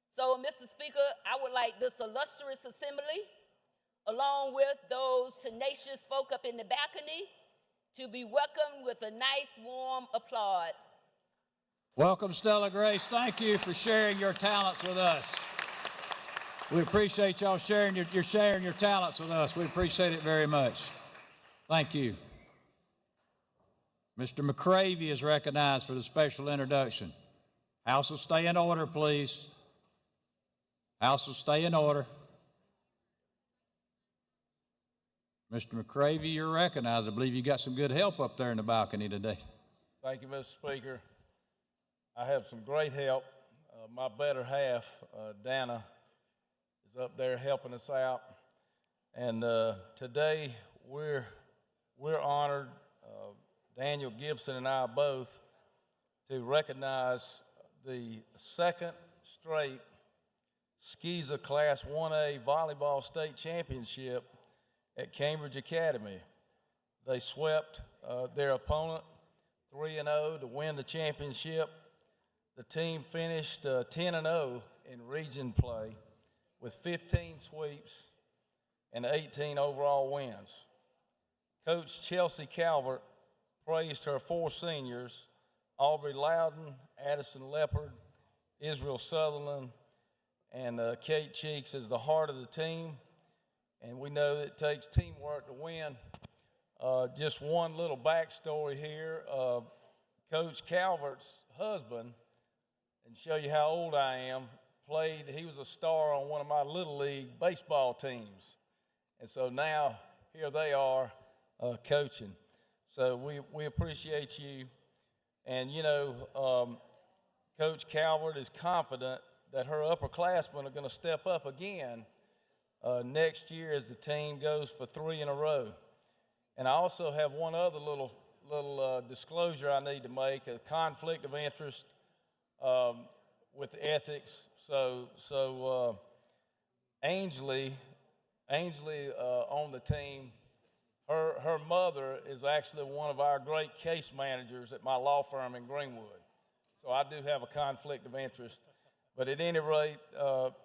So, Mr. Speaker, I would like this illustrious assembly, along with those tenacious folk up in the balcony, to be welcomed with a nice, warm applause. Welcome, Stella Grace. Thank you for sharing your talents with us. We appreciate y'all sharing your talents with us. We appreciate it very much. Thank you. Mr. McCravey is recognized for the special introduction. House will stay in order, please. House will stay in order. Mr. McCravey, you're recognized. I believe you got some good help up there in the balcony today. Thank you, Mr. Speaker. I have some great help. My better half, Dana, is up there helping us out. And today we're honored, Daniel Gibson and I both, to recognize the second straight SCISA Class 1A Volleyball State Championship at Cambridge Academy. They swept their opponent 3-0 to win the championship. The team finished 10-0 in region play with 15 sweeps and 18 overall wins. Coach Chelsea Calvert praised her four seniors, Aubrey Loudon, Addison Leopard, Israel Sutherland, and Kate Cheeks as the heart of the team. And we know it takes teamwork to win. Just one little backstory here. Coach Calvert's husband, and show you how old I am, he was a star on one of my Little League baseball teams. And so now here they are coaching. So we appreciate you. And, you know, Coach Calvert is confident that her upperclassmen are going to step up again next year as the team goes for 3 in a row. And I also have one other little disclosure I need to make, a conflict of interest with ethics. So Ainsley on the team, her mother is actually one of our great case managers at my law firm in Greenwood. So I do have a conflict of interest. But at any rate,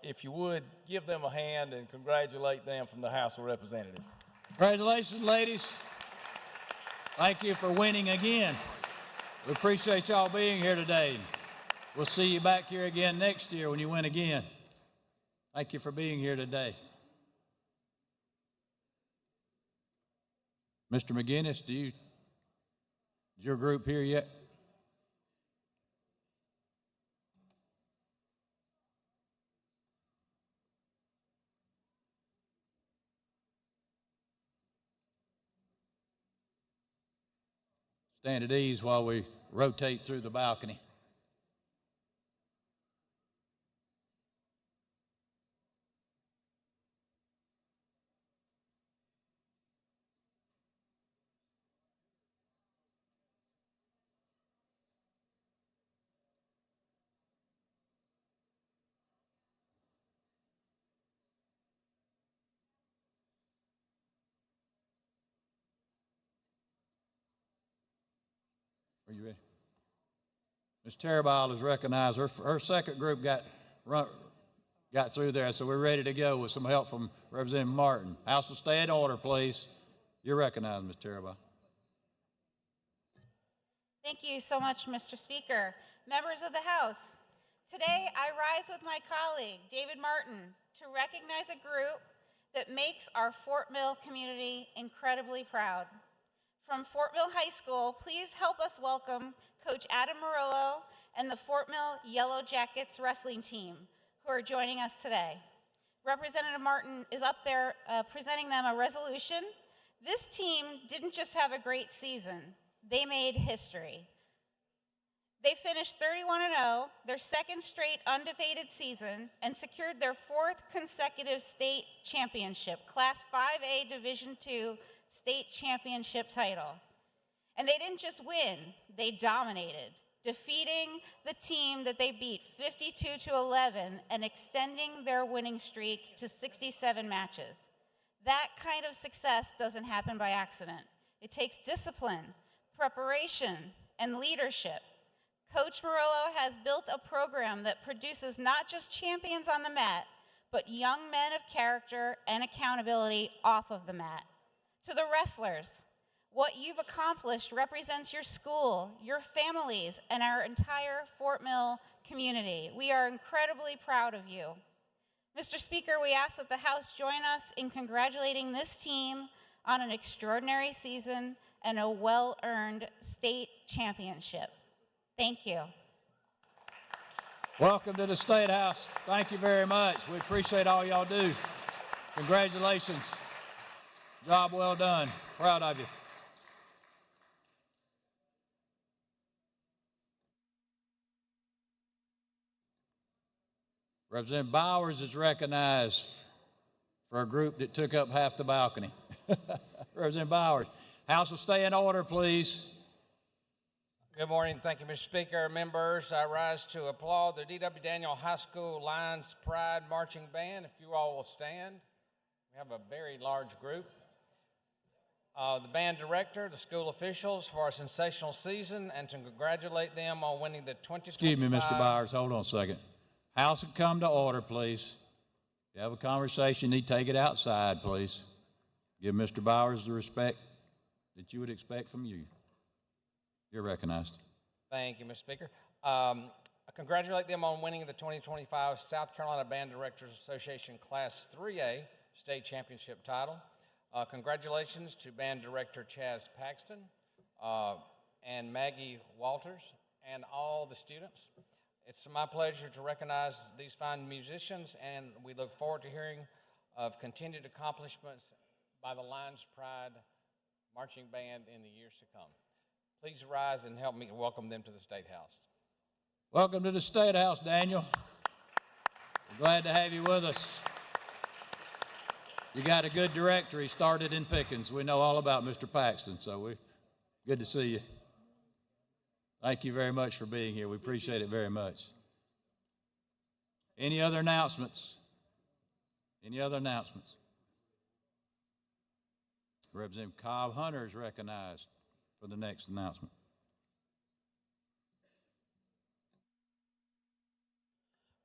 if you would, give them a hand and congratulate them from the House of Representatives. Congratulations, ladies. Thank you for winning again. We appreciate y'all being here today. We'll see you back here again next year when you win again. Thank you for being here today. Mr. McGinnis, is your group here yet? stand at ease while we rotate through the balcony. Are you ready? Ms. Terabile is recognized. Her second group got through there, so we're ready to go with some help from Representative Martin. House will stay in order, please. You're recognized, Ms. Terabile. Thank you so much, Mr. Speaker. Members of the House, today I rise with my colleague, David Martin, to recognize a group that makes our Fort Mill community incredibly proud. From Fort Mill High School, please help us welcome Coach Adam Murillo and the Fort Mill Yellow Jackets wrestling team who are joining us today. Representative Martin is up there presenting them a resolution. This team didn't just have a great season, they made history. They finished 31-0, their second straight undefeated season, and secured their fourth consecutive state championship, Class 5A Division II state championship title. And they didn't just win, they dominated, defeating the team that they beat 52-11 and extending their winning streak to 67 matches. That kind of success doesn't happen by accident. It takes discipline, preparation, and leadership. Coach Murillo has built a program that produces not just champions on the mat, but young men of character and accountability off of the mat. To the wrestlers, what you've accomplished represents your school, your families, and our entire Fort Mill community. We are incredibly proud of you. Mr. Speaker, we ask that the House join us in congratulating this team on an extraordinary season and a well-earned state championship. Thank you. Welcome to the State House. Thank you very much. We appreciate all y'all do. Congratulations. Job well done. Proud of you. Representative Bowers is recognized for a group that took up half the balcony. Representative Bowers. House will stay in order, please. Good morning. Thank you, Mr. Speaker. Members, I rise to applaud the D.W. Daniel High School Lions Pride Marching Band. If you all will stand. We have a very large group. The band director, the school officials for a sensational season, and to congratulate them on winning the 2025. Excuse me, Mr. Bowers. Hold on a second. House will come to order, please. If you have a conversation, you need to take it outside, please. Give Mr. Bowers the respect that you would expect from you. You're recognized. Thank you, Mr. Speaker. I congratulate them on winning the 2025 South Carolina Band Directors Association Class 3A State Championship title. Congratulations to Band Director Chaz Paxton and Maggie Walters and all the students. It's my pleasure to recognize these fine musicians, and we look forward to hearing of continued accomplishments by the Lions Pride Marching Band in the years to come. Please rise and help me welcome them to the State House. Welcome to the State House, Daniel. We're glad to have you with us. You got a good directory started in Pickens. We know all about Mr. Paxton, so we're good to see you. Thank you very much for being here. We appreciate it very much. Any other announcements? Any other announcements? Representative Cobb Hunter is recognized for the next announcement.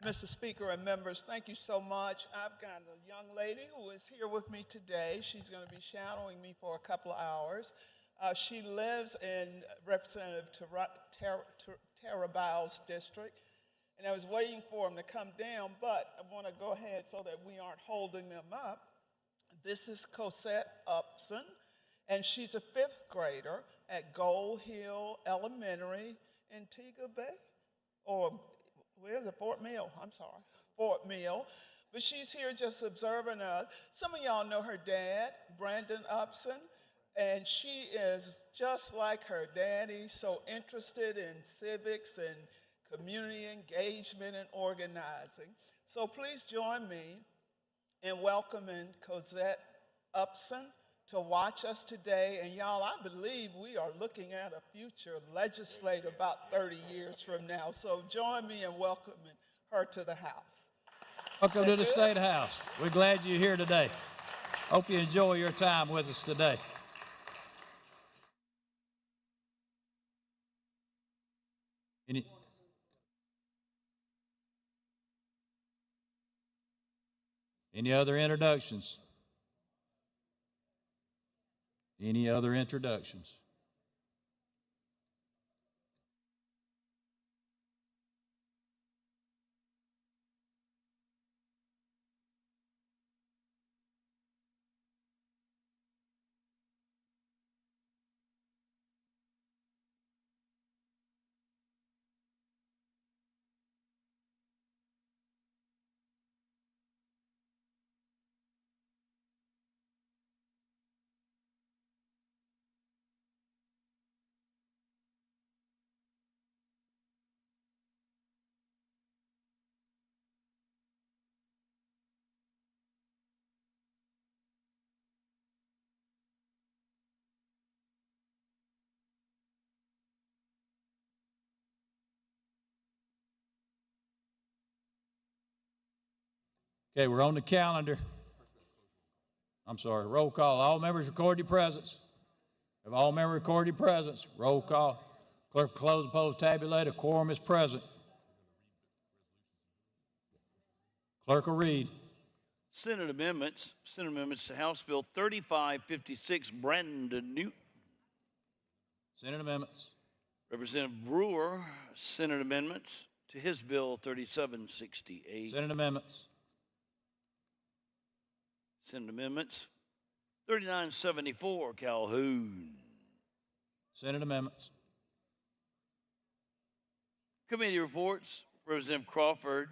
Mr. Speaker and members, thank you so much. I've got a young lady who is here with me today. She's going to be shadowing me for a couple of hours. She lives in Representative Tarabile's district, and I was waiting for him to come down, but I want to go ahead so that we aren't holding them up. This is Cosette Upson, and she's a 5th grader at Gold Hill Elementary in Antigua Bay, or where is it? Fort Mill, I'm sorry, Fort Mill. But she's here just observing us. Some of y'all know her dad, Brandon Upson, And she is just like her daddy, so interested in civics and community engagement and organizing. So please join me in welcoming Cosette Upson to watch us today. And y'all, I believe we are looking at a future legislator about 30 years from now. So join me in welcoming her to the House. Welcome to the State House. We're glad you're here today. Hope you enjoy your time with us today. Any other introductions? Any other introductions? Okay, we're on the calendar. I'm sorry, roll call. All members record your presence. If all members record your presence, roll call. Clerk close the polls, tabulate. A quorum is present. Clerk will read. Senate amendments to House Bill 3556, Brandon Newton. Senate amendments. Representative Brewer, Senate amendments to his bill 3768. Senate amendments. Senate amendments 3974, Calhoun. Senate amendments. Committee reports, Representative Crawford.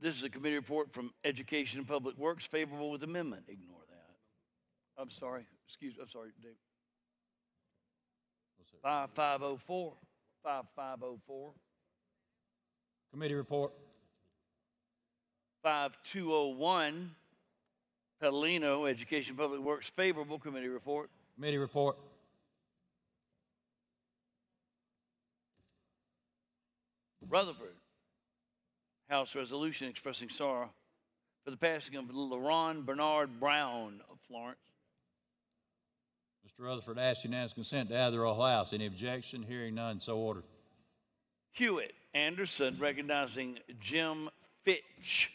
This is a committee report from Education and Public Works, favorable with amendment. Ignore that. I'm sorry, Dave. 5504, 5504. Committee report. 5201, Petalino, Education and Public Works, favorable. Committee report. Committee report. Rutherford, House resolution expressing sorrow for the passing of LaRon Bernard Brown of Florence. Mr. Rutherford asks unanimous consent to add the roll house. Any objection? Hearing none, so ordered. Hewitt Anderson, recognizing Jim Fitch.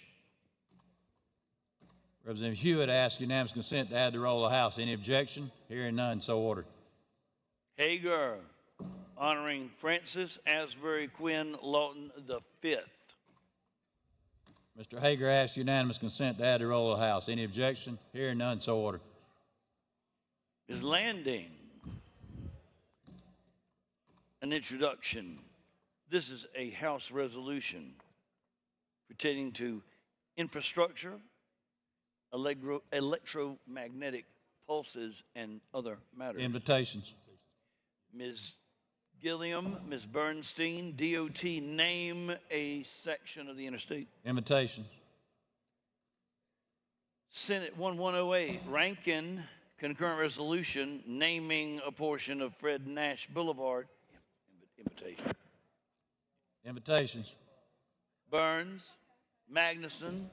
Representative Hewitt asks unanimous consent to add the roll of house. Any objection? Hearing none, so ordered. Hager, honoring Francis Asbury Quinn Lawton V. Mr. Hager asks unanimous consent to add the roll of house. Any objection? Hearing none, so ordered. Ms. Landing, an introduction. This is a House resolution pertaining to infrastructure, electromagnetic pulses, and other matters. Invitations. Ms. Gilliam, Ms. Bernstein, DOT, name a section of the interstate. Invitation. Senate 1108, Rankin, concurrent resolution naming a portion of Fred Nash Boulevard. Invitation. Invitations. Burns, Magnuson,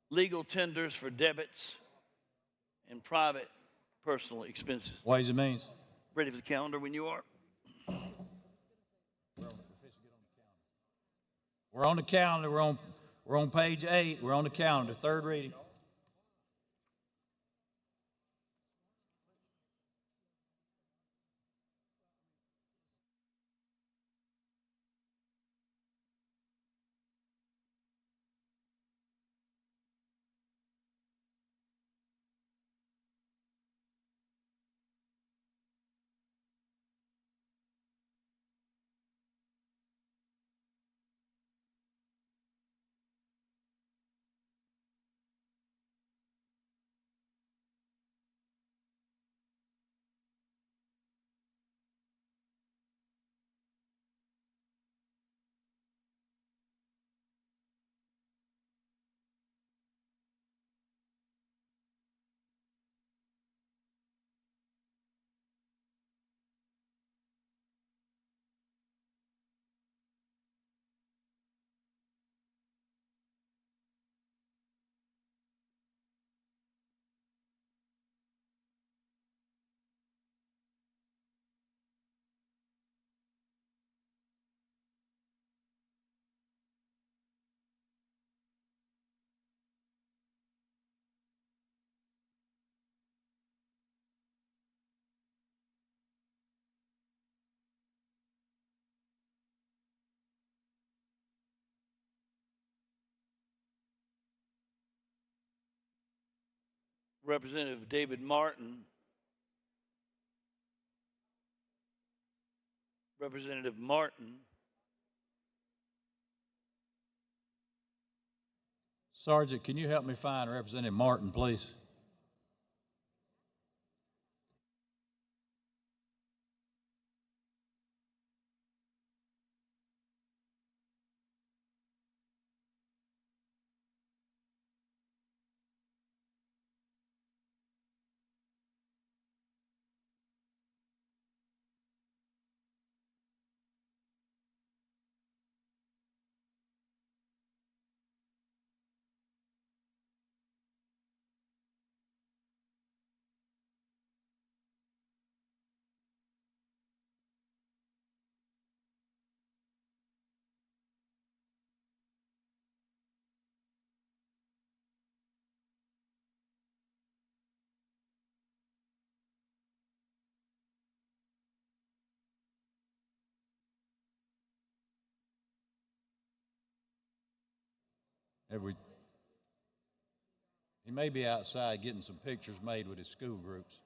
legal tenders for debits and private personal expenses. Ways and Means. Ready for the calendar when you are. We're on the calendar. We're on page 8. We're on the calendar. Third reading. Representative David Martin. Representative Martin. Sergeant, can you help me find Representative Martin, please? He may be outside getting some pictures made with his school groups.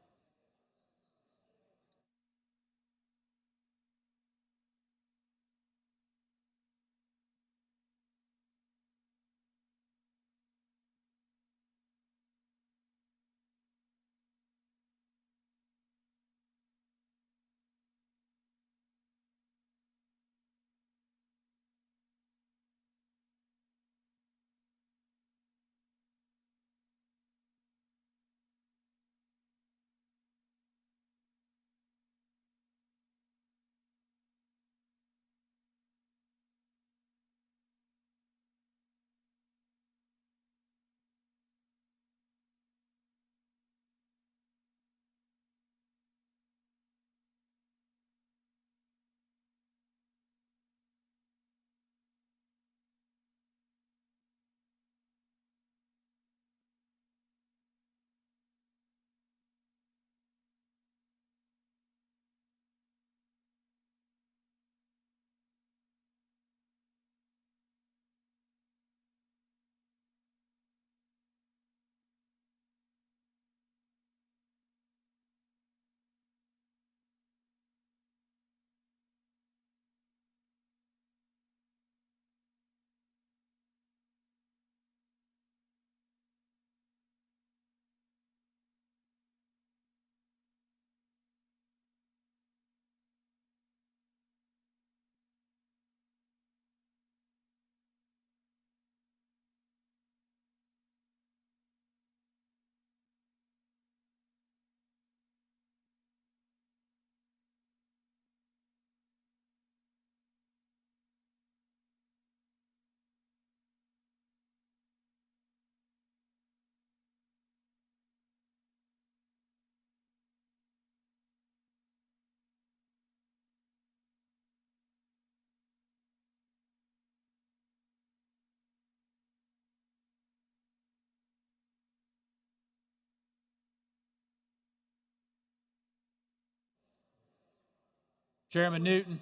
Chairman Newton,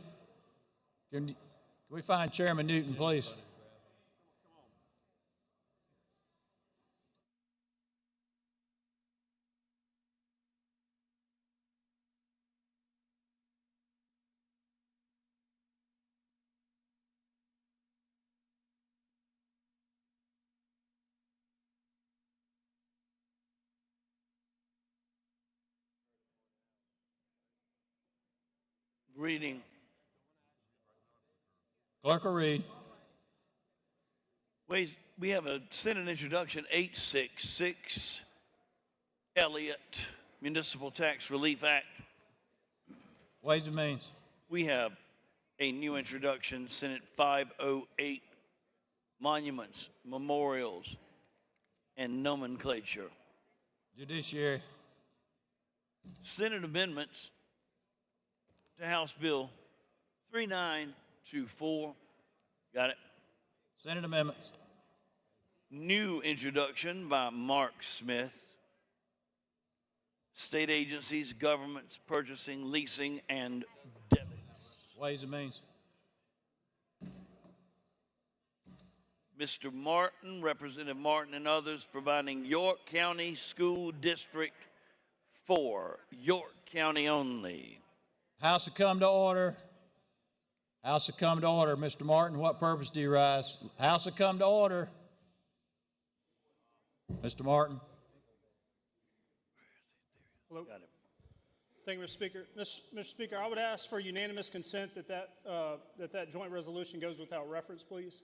can we find Chairman Newton, please? Reading. Clerk will read. We have a Senate introduction 866, Elliott Municipal Tax Relief Act. Ways and Means. We have a new introduction, Senate 508, Monuments, Memorials, and Nomenclature. Judiciary. Senate amendments to House Bill 3924. Got it? Senate amendments. New introduction by Mark Smith. State agencies, governments, purchasing, leasing, and debits. Ways and Means. Mr. Martin, Representative Martin and others, providing York County School District 4, York County only. House will come to order. House will come to order. Mr. Martin, what purpose do you rise? House will come to order. Mr. Martin. Hello. Thank you, Mr. Speaker. Mr. Speaker, I would ask for unanimous consent that joint resolution goes without reference, please.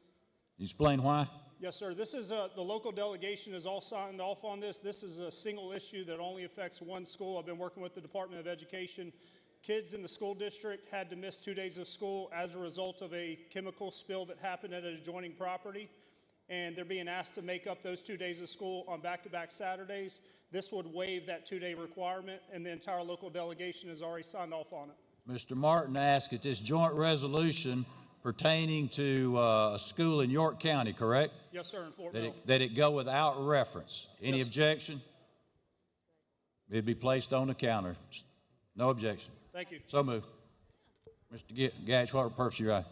Can you explain why? Yes, sir. This is the local delegation is all signed off on this. This is a single issue that only affects one school. I've been working with the Department of Education. Kids in the school district had to miss 2 days of school as a result of a chemical spill that happened at an adjoining property. And they're being asked to make up those 2 days of school on back-to-back Saturdays. This would waive that 2-day requirement, and the entire local delegation has already signed off on it. Mr. Martin asked that this joint resolution pertaining to a school in York County, correct? Yes, sir, in Fort Mill. That it go without reference. Any Yes. objection? It'd be placed on the counter. No objection. Thank you. So moved. Mr. Gatch, what purpose you rise?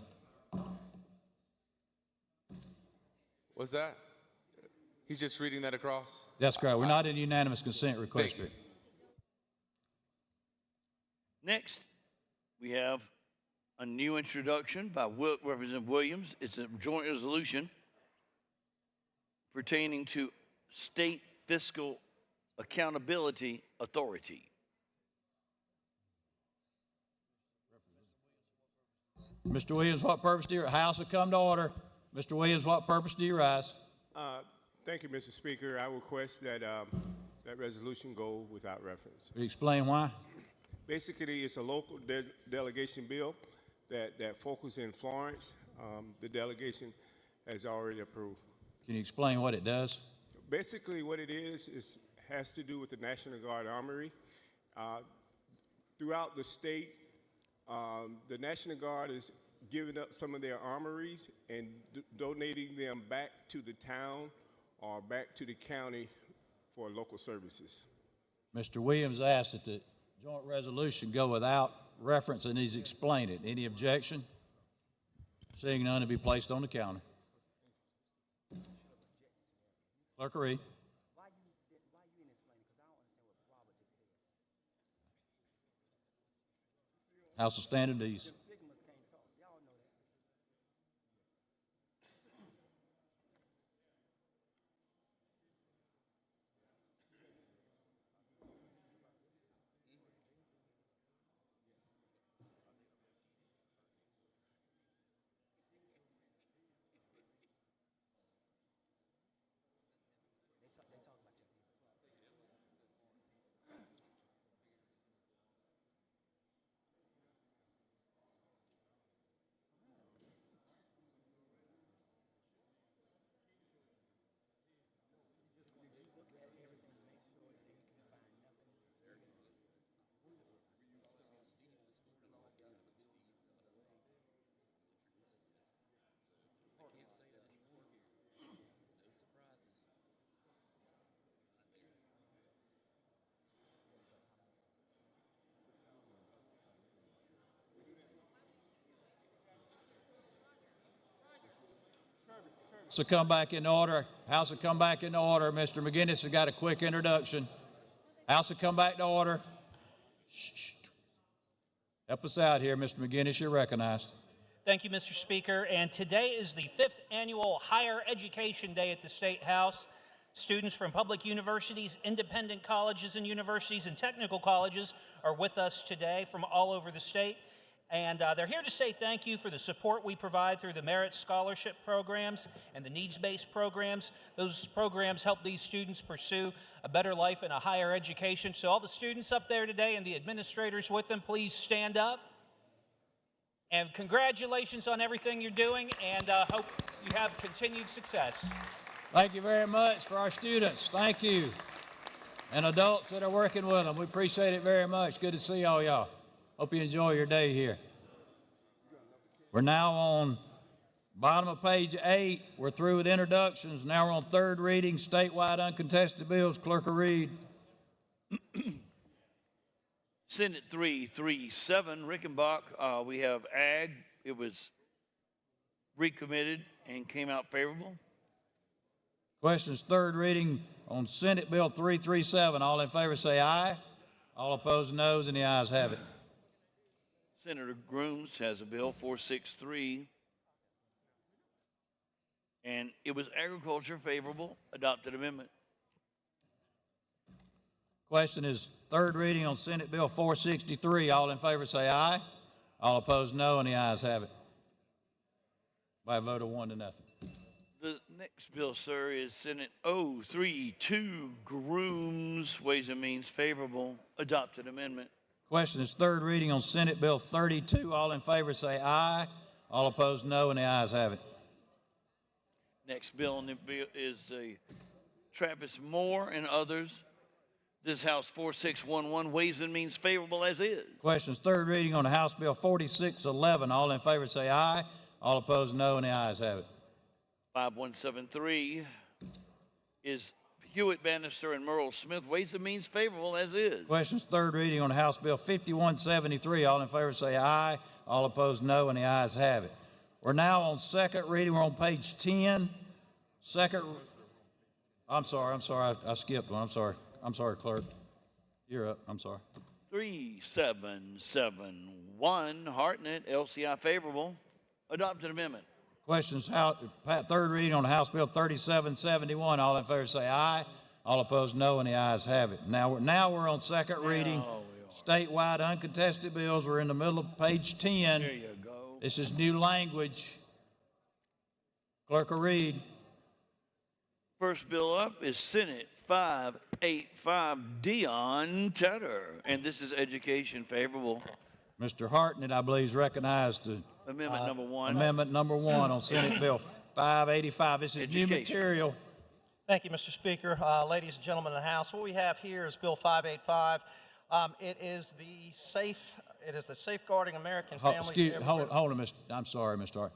What's that? He's just reading that across? That's correct. We're not in unanimous consent request. Thank you. Next, we have a new introduction by Representative Williams. It's a joint resolution pertaining to State Fiscal Accountability Authority. Mr. Williams, what purpose do you rise? House will come to order. Mr. Williams, what purpose do you rise? Thank you, Mr. Speaker. I request that that resolution go without reference. Will you explain why? Basically, it's a local delegation bill that focuses in Florence. The delegation has already approved. Can you explain what it does? Basically, what it is has to do with the National Guard Armory. Throughout the state, the National Guard is giving up some of their armories and donating them back to the town or back to the county for local services. Mr. Williams asked that the joint resolution go without reference, and he's explained it. Any objection? Seeing none, to be placed on the counter. Clerk will read. House will stand at ease. So come back in order. House will come back in order. Mr. McGinnis has got a quick introduction. House will come back to order. Shh. Help us out here, Mr. McGinnis. You're recognized. Thank you, Mr. Speaker. And today is the 5th annual Higher Education Day at the State House. Students from public universities, independent colleges and universities, and technical colleges are with us today from all over the state. And they're here to say thank you for the support we provide through the Merit Scholarship programs and the needs-based programs. Those programs help these students pursue a better life and a higher education. So all the students up there today and the administrators with them, please stand up. And congratulations on everything you're doing, and hope you have continued success. Thank you very much for our students. Thank you. And adults that are working with them. We appreciate it very much. Good to see all y'all. Hope you enjoy your day here. We're now on bottom of page 8. We're through with introductions. Now we're on third reading, statewide uncontested bills. Clerk will read. Senate 337, Rickenbach. We have Ag. It was recommitted and came out favorable. Question is third reading on Senate Bill 337. All in favor say aye. All opposed, noes, and the ayes have it. Senator Grooms has a bill 463, and it was agriculture favorable, adopted amendment. Question is third reading on Senate Bill 463. All in favor say aye. All opposed, no, and the ayes have it. By a vote of 1-0. The next bill, sir, is Senate 032, Grooms, Ways and Means favorable, adopted amendment. Question is third reading on Senate Bill 32. All in favor say aye. All opposed, no, and the ayes have it. Next bill on the bill is Travis Moore and others. This House 4611, Ways and Means favorable as is. Question is third reading on House Bill 4611. All in favor say aye. All opposed, no, and the ayes have it. 5173 is Hewitt Bannister and Merle Smith, Ways and Means favorable as is. Questions third reading on House Bill 5173. All in favor say aye. All opposed, no, and the ayes have it. We're now on second reading. We're on page 10. I'm sorry. I skipped one. I'm sorry, clerk. You're up. I'm sorry. 3771, Hartnett, LCI favorable, adopted amendment. Questions, third reading on House Bill 3771. All in favor say aye. All opposed, no, and the ayes have it. Now we're on second reading. Statewide uncontested bills. We're in the middle of page 10. There you go. This is new language. Clerk will read. First bill up is Senate 585, Dion Tedder, and this is education favorable. Mr. Hartnett, I believe, is recognized to Amendment number one. Amendment number 1 on Senate Bill 585. This is Education. new material. Thank you, Mr. Speaker. Ladies and gentlemen of the House, what we have here is Bill 585. It is the Safeguarding American Families. Hold on, I'm sorry, Mr. Hart.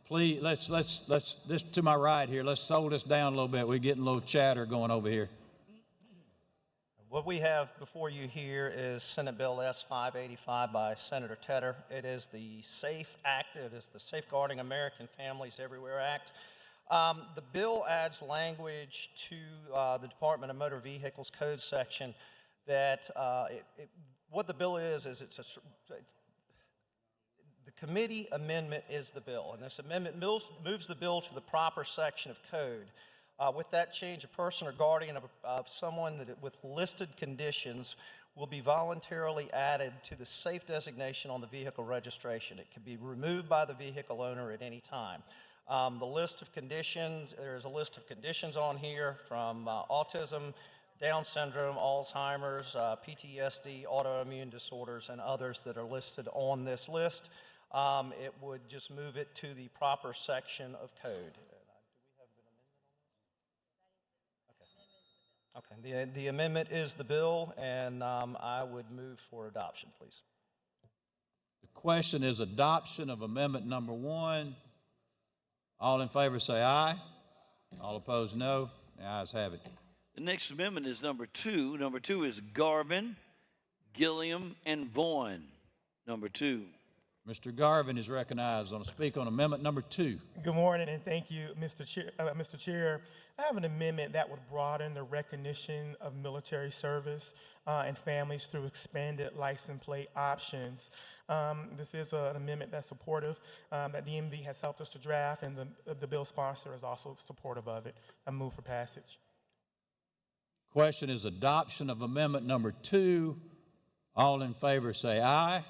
Please, let's this to my right here. Let's slow this down a little bit. We're getting a little chatter going over here. What we have before you here is Senate Bill S 585 by Senator Tedder. It is the SAFE Act. It is the Safeguarding American Families Everywhere Act. The bill adds language to the Department of Motor Vehicles Code section that what the bill is the committee amendment is the bill, and this amendment moves the bill to the proper section of code. With that change, a person or guardian of someone with listed conditions will be voluntarily added to the SAFE designation on the vehicle registration. It can be removed by the vehicle owner at any time. The list of conditions, there's a list of conditions on here from autism, Down syndrome, Alzheimer's, PTSD, autoimmune disorders, and others that are listed on this list. It would just move it to the proper section of code. Okay, the amendment is the bill, and I would move for adoption, please. The question is adoption of amendment number 1. All in favor say aye. All opposed, no. The ayes have it. The next amendment is number 2. Number 2 is Garvin, Gilliam, and Vaughn. Number 2. Mr. Garvin is recognized to speak on amendment number 2. Good morning, and thank you, Mr. Chair. I have an amendment that would broaden the recognition of military service and families through expanded license plate options. This is an amendment that's supportive, that the MV has helped us to draft, and the bill sponsor is also supportive of it. I move for passage. Question is adoption of amendment number 2. All in favor say aye.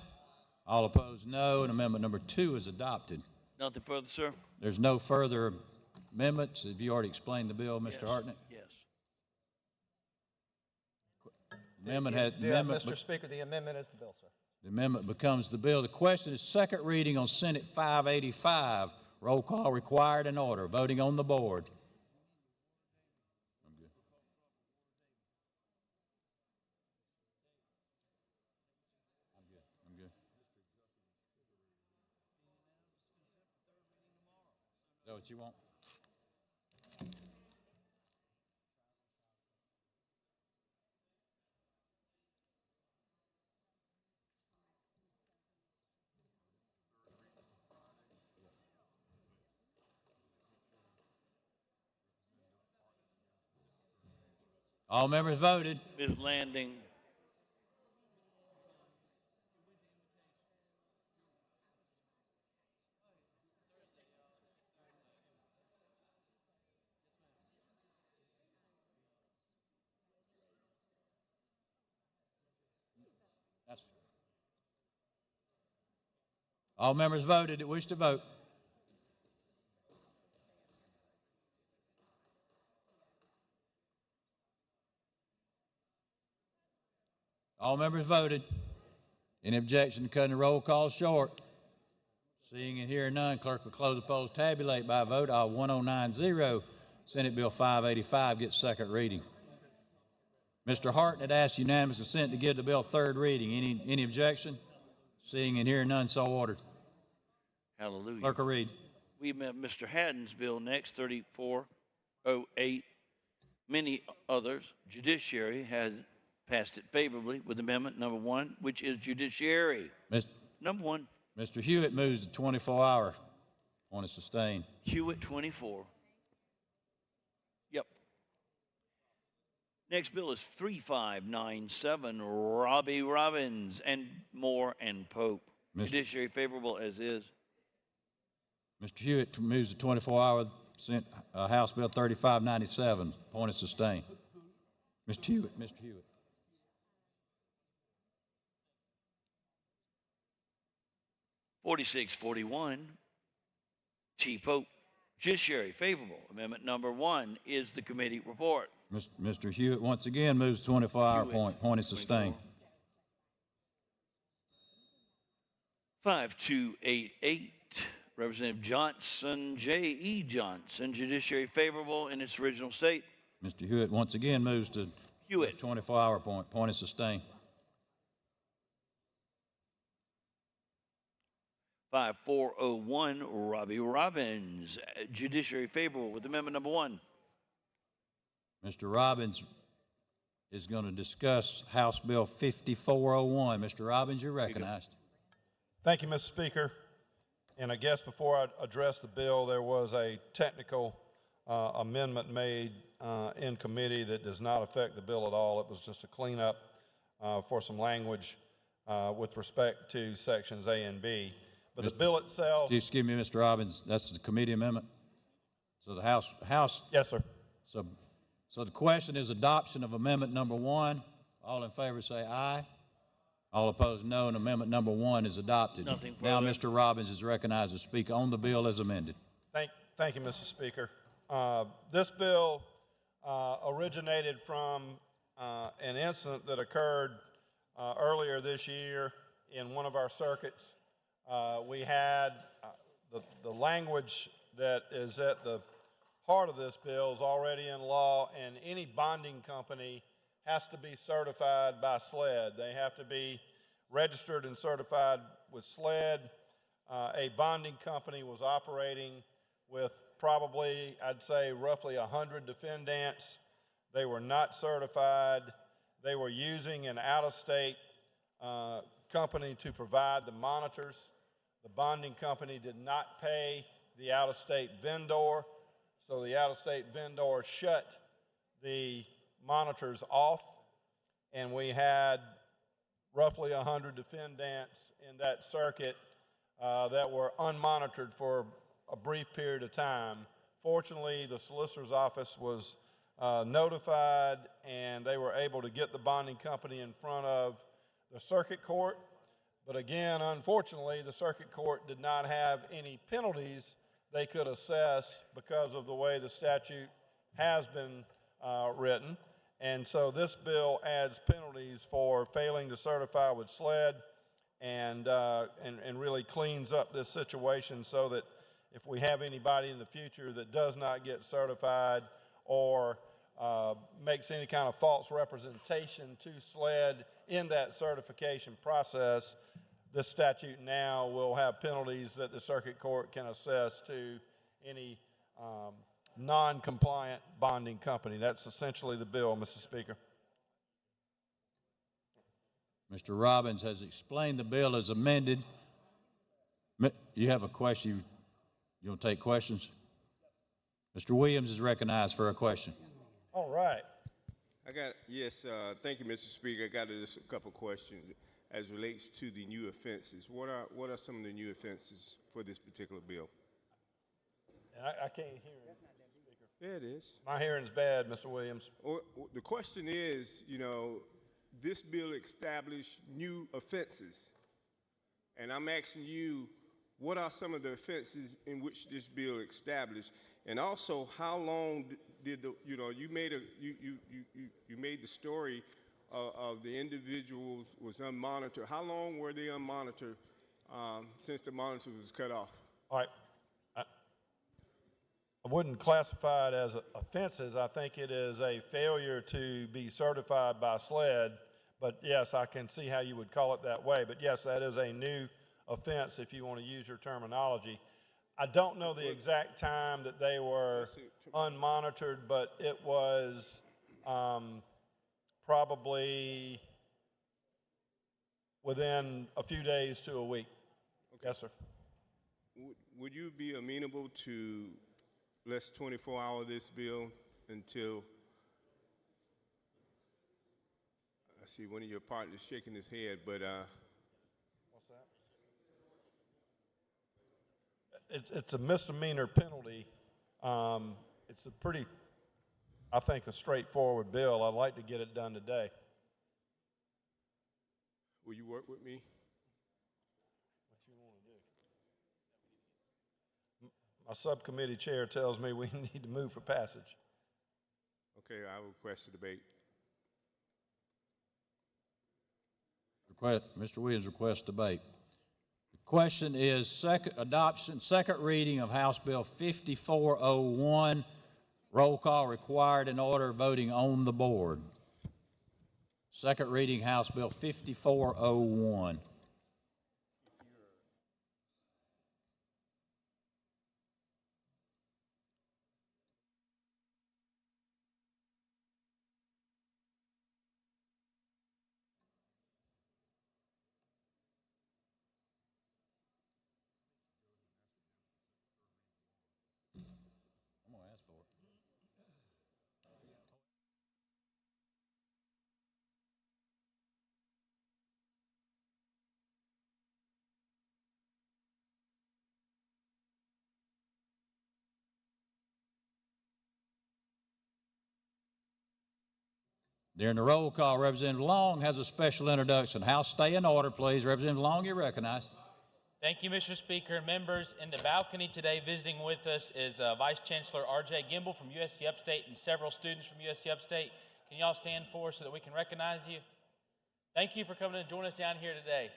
All opposed, no, and amendment number 2 is adopted. Nothing further, sir? There's no further amendments. Have you already explained the bill, Mr. Hartnett? Yes. Mr. Speaker, the amendment is the bill, sir. The amendment becomes the bill. The question is second reading on Senate 585. Roll call required in order. Voting on the board. Is that what you want? All members voted. Ms. Landing. All members voted that wish to vote. All members voted. Any objection to cutting the roll call short? Seeing and hearing none, clerk will close the polls, tabulate by vote. 1090. Senate Bill 585 gets second reading. Mr. Harton had asked unanimous consent to give the bill third reading. Any objection? Seeing and hearing none, so ordered. Hallelujah. Clerk will read. We have Mr. Haddon's bill next, 3408. Many others. Judiciary has passed it favorably with amendment number 1, which is judiciary. Number 1. Mr. Hewitt moves to 24-hour. On a sustain. Hewitt, 24. Yep. Next bill is 3597, Robbie Robbins and Moore and Pope. Judiciary favorable as is. Mr. Hewitt moves to 24-hour. House Bill 3597. Point of sustain. Mr. Hewitt. 4641, T. Pope. Judiciary favorable. Amendment number 1 is the committee report. Mr. Hewitt once again moves 24-hour point of sustain. 5288, Representative Johnson, J.E. Johnson. Judiciary favorable in its original state. Mr. Hewitt once again moves to 24-hour point of sustain. 5401, Robbie Robbins. Judiciary favorable with amendment number 1. Mr. Robbins is going to discuss House Bill 5401. Mr. Robbins, you're recognized. Thank you, Mr. Speaker. And I guess before I address the bill, there was a technical amendment made in committee that does not affect the bill at all. It was just a cleanup for some language with respect to sections A and B. But the bill itself. Excuse me, Mr. Robbins, that's the committee amendment? So the House. Yes, sir. So the question is adoption of amendment number 1. All in favor say aye. All opposed, no, and amendment number 1 is adopted. Nothing now further. Mr. Robbins is recognized to speak on the bill as amended. Thank you, Mr. Speaker. This bill originated from an incident that occurred earlier this year in one of our circuits. We had the language that is at the heart of this bill is already in law, and any bonding company has to be certified by SLED. They have to be registered and certified with SLED. A bonding company was operating with probably, I'd say, roughly 100 defendants. They were not certified. They were using an out-of-state company to provide the monitors. The bonding company did not pay the out-of-state vendor, so the out-of-state vendor shut the monitors off, and we had roughly 100 defendants in that circuit that were unmonitored for a brief period of time. Fortunately, the solicitor's office was notified, and they were able to get the bonding company in front of the circuit court. But again, unfortunately, the circuit court did not have any penalties they could assess because of the way the statute has been written. And so this bill adds penalties for failing to certify with SLED and really cleans up this situation so that if we have anybody in the future that does not get certified or makes any kind of false representation to SLED in that certification process, this statute now will have penalties that the circuit court can assess to any non-compliant bonding company. That's essentially the bill, Mr. Speaker. Mr. Robbins has explained the bill as amended. You have a question? You want to take questions? Mr. Williams is recognized for a question. All right. Thank you, Mr. Speaker. I got just a couple questions as relates to the new offenses. What are some of the new offenses for this particular bill? I can't hear you. There it is. My hearing's bad, Mr. Williams. The question is, this bill established new offenses. And I'm asking you, what are some of the offenses in which this bill established? And also, how long did you made the story of the individuals was unmonitored. How long were they unmonitored since the monitor was cut off? All right. I wouldn't classify it as offenses. I think it is a failure to be certified by SLED. But yes, I can see how you would call it that way. But yes, that is a new offense if you want to use your terminology. I don't know the exact time that they were unmonitored, but it was probably within a few days to a week. Okay. Yes, sir. Would you be amenable to let's 24-hour this bill until, I see one of your partners shaking his head, but what's that? It's a misdemeanor penalty. It's a pretty, I think, a straightforward bill. I'd like to get it done today. Will you work with me? What you want to do? My subcommittee chair tells me we need to move for passage. Okay, I request a debate. Mr. Williams requests debate. The question is second reading of House Bill 5401. Roll call required in order of voting on the board. Second reading House Bill 5401. I'm going to ask for it. During the roll call, Representative Long has a special introduction. House, stay in order, please. Representative Long, you're recognized. Thank you, Mr. Speaker. Members, in the balcony today visiting with us is Vice Chancellor R.J. Gimble from USC Upstate and several students from USC Upstate. Can you all stand for us so that we can recognize you? Thank you for coming and joining us down here today.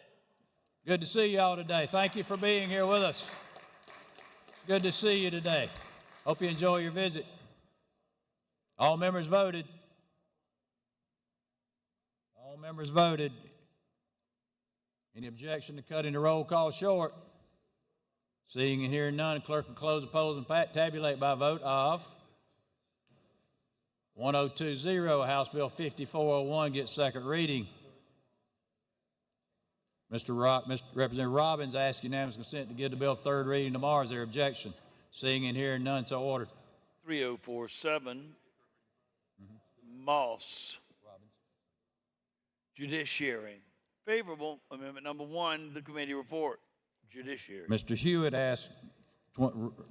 Good to see you all today. Thank you for being here with us. Good to see you today. Hope you enjoy your visit. All members voted. All members voted. Any objection to cutting the roll call short? Seeing and hearing none, clerk will close the polls and tabulate by vote of 1020. House Bill 5401 gets second reading. Representative Robbins asks unanimous consent to give the bill third reading tomorrow. Is there objection? Seeing and hearing none, so ordered. 3047, Moss. Judiciary. Favorable. Amendment number 1, the committee report. Judiciary. Mr. Hewitt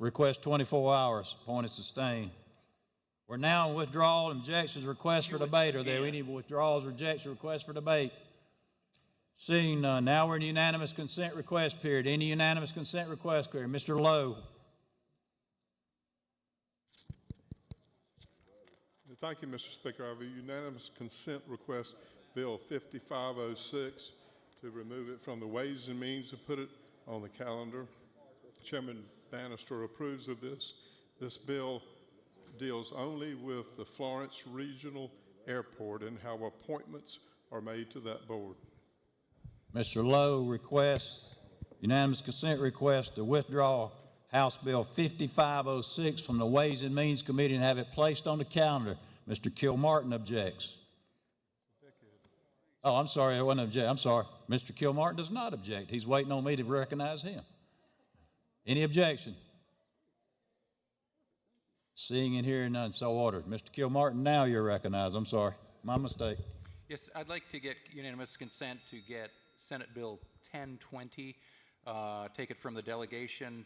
requests 24 hours. Point is sustained. We're now in withdrawal and objections, requests for debate. Are there any withdrawals, rejections, requests for debate? Seeing none. Now we're in unanimous consent request period. Any unanimous consent request period? Mr. Lowe. Thank you, Mr. Speaker. I have a unanimous consent request, Bill 5506, to remove it from the Ways and Means and put it on the calendar. Chairman Bannister approves of this. This bill deals only with the Florence Regional Airport and how appointments are made to that board. Mr. Lowe requests unanimous consent request to withdraw House Bill 5506 from the Ways and Means Committee and have it placed on the calendar. Mr. Kilmartin objects. Oh, I'm sorry, I wasn't object. I'm sorry. Mr. Kilmartin does not object. He's waiting on me to recognize him. Any objection? Seeing and hearing none, so ordered. Mr. Kilmartin, now you're recognized. I'm sorry. My mistake. Yes, I'd like to get unanimous consent to get Senate Bill 1020, take it from the delegation,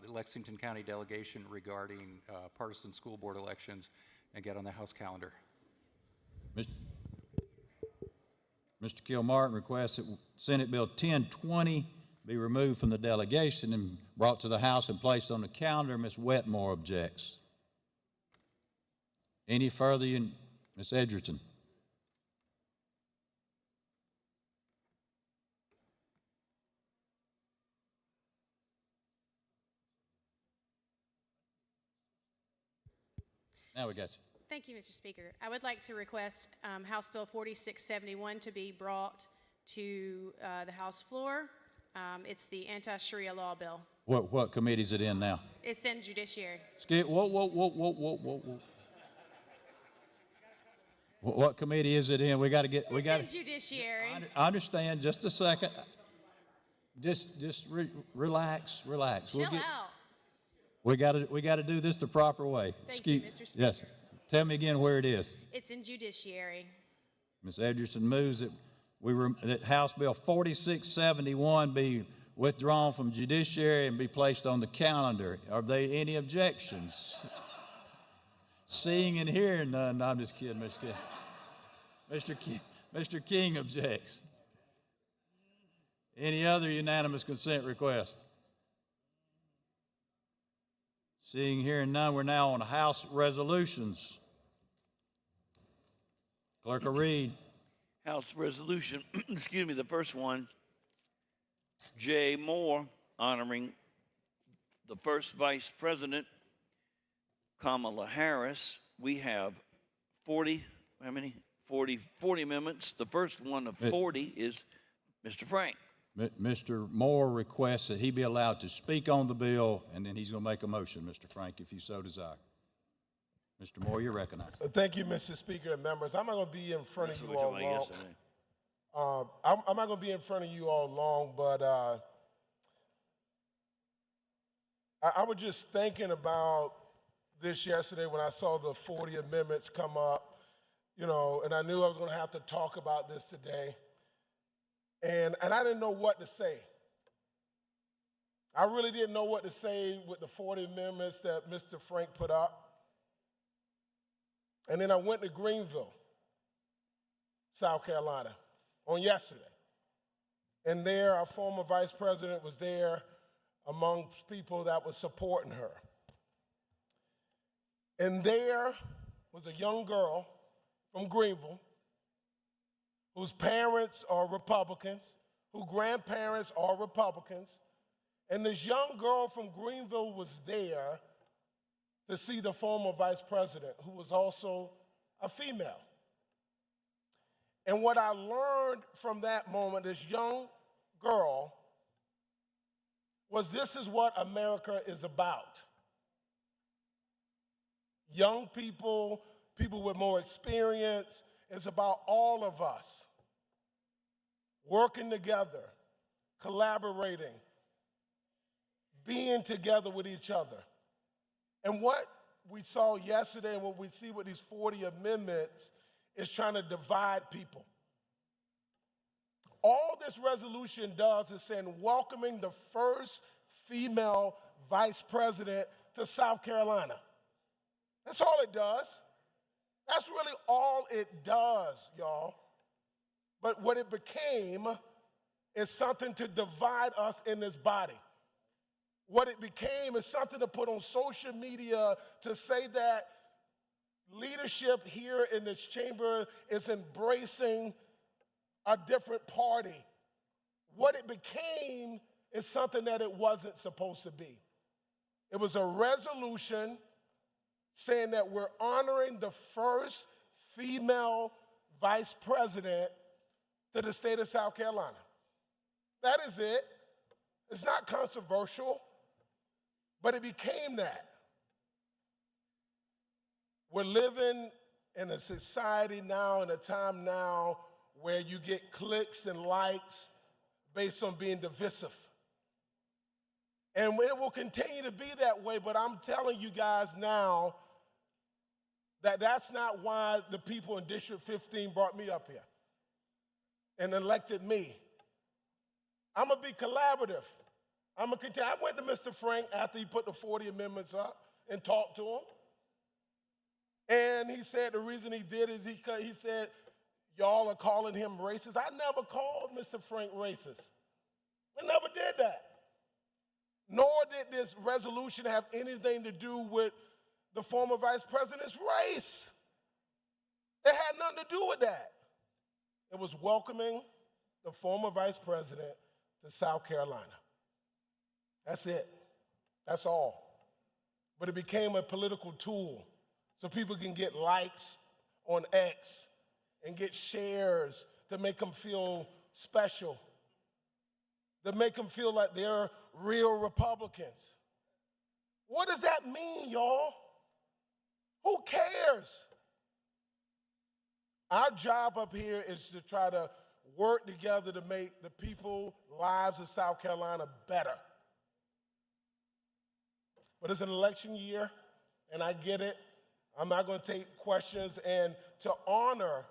the Lexington County delegation regarding partisan school board elections, and get on the House calendar. Mr. Kilmartin requests that Senate Bill 1020 be removed from the delegation and brought to the House and placed on the calendar. Ms. Wetmore objects. Any further? Ms. Edgerton. Now we got you. Thank you, Mr. Speaker. I would like to request House Bill 4671 to be brought to the House floor. It's the anti-Sharia law bill. What committee is it in now? It's in Judiciary. Whoa. What committee is it in? It's in Judiciary. I understand. Just a second. Just relax. Chill out. We got to do this the proper way. Thank you, Mr. Speaker. Yes. Tell me again where it is. It's in Judiciary. Ms. Edgerton moves that House Bill 4671 be withdrawn from Judiciary and be placed on the calendar. Are there any objections? Seeing and hearing none. No, I'm just kidding, Mr. King objects. Any other unanimous consent request? Seeing, hearing none, we're now on House resolutions. Clerk will read. House resolution, excuse me, the first one, Jay Moore, honoring the first Vice President, Kamala Harris. We have 40 amendments. The first one of 40 is Mr. Frank. Mr. Moore requests that he be allowed to speak on the bill, and then he's going to make a motion, Mr. Frank, if you so desire. Mr. Moore, you're recognized. Thank you, Mr. Speaker and members. I'm not going to be in front of you all long. I'm not going to be in front of you all long, but I was just thinking about this yesterday when I saw the 40 amendments come up, and I knew I was going to have to talk about this today. And I didn't know what to say. I really didn't know what to say with the 40 amendments that Mr. Frank put up. And then I went to Greenville, South Carolina, on yesterday. And there, our former vice president was there among people that were supporting her. And there was a young girl from Greenville whose parents are Republicans, whose grandparents are Republicans, and this young girl from Greenville was there to see the former vice president, who was also a female. And what I learned from that moment, this young girl, was this is what America is about. Young people, people with more experience, it's about all of us working together, collaborating, being together with each other. And what we saw yesterday and what we see with these 40 amendments is trying to divide people. All this resolution does is saying welcoming the first female vice president to South Carolina. That's all it does. That's really all it does, y'all. But what it became is something to divide us in this body. What it became is something to put on social media to say that leadership here in this chamber is embracing a different party. What it became is something that it wasn't supposed to be. It was a resolution saying that we're honoring the first female vice president to the state of South Carolina. That is it. It's not controversial, but it became that. We're living in a society now, in a time now, where you get clicks and likes based on being divisive. And it will continue to be that way, but I'm telling you guys now, That's not why the people in District 15 brought me up here and elected me. I'm going to be collaborative. I'm going to continue. I went to Mr. Frank after he put the 40 amendments up and talked to him. And he said the reason he did is he said, y'all are calling him racist. I never called Mr. Frank racist. I never did that. Nor did this resolution have anything to do with the former vice president's race. It had nothing to do with that. It was welcoming the former vice president to South Carolina. That's it. That's all. But it became a political tool so people can get likes on X and get shares to make them feel special, to make them feel like they're real Republicans. What does that mean, y'all? Who cares? Our job up here is to try to work together to make the people's lives of South Carolina better. But it's an election year, and I get it. I'm not going to take questions. And to honor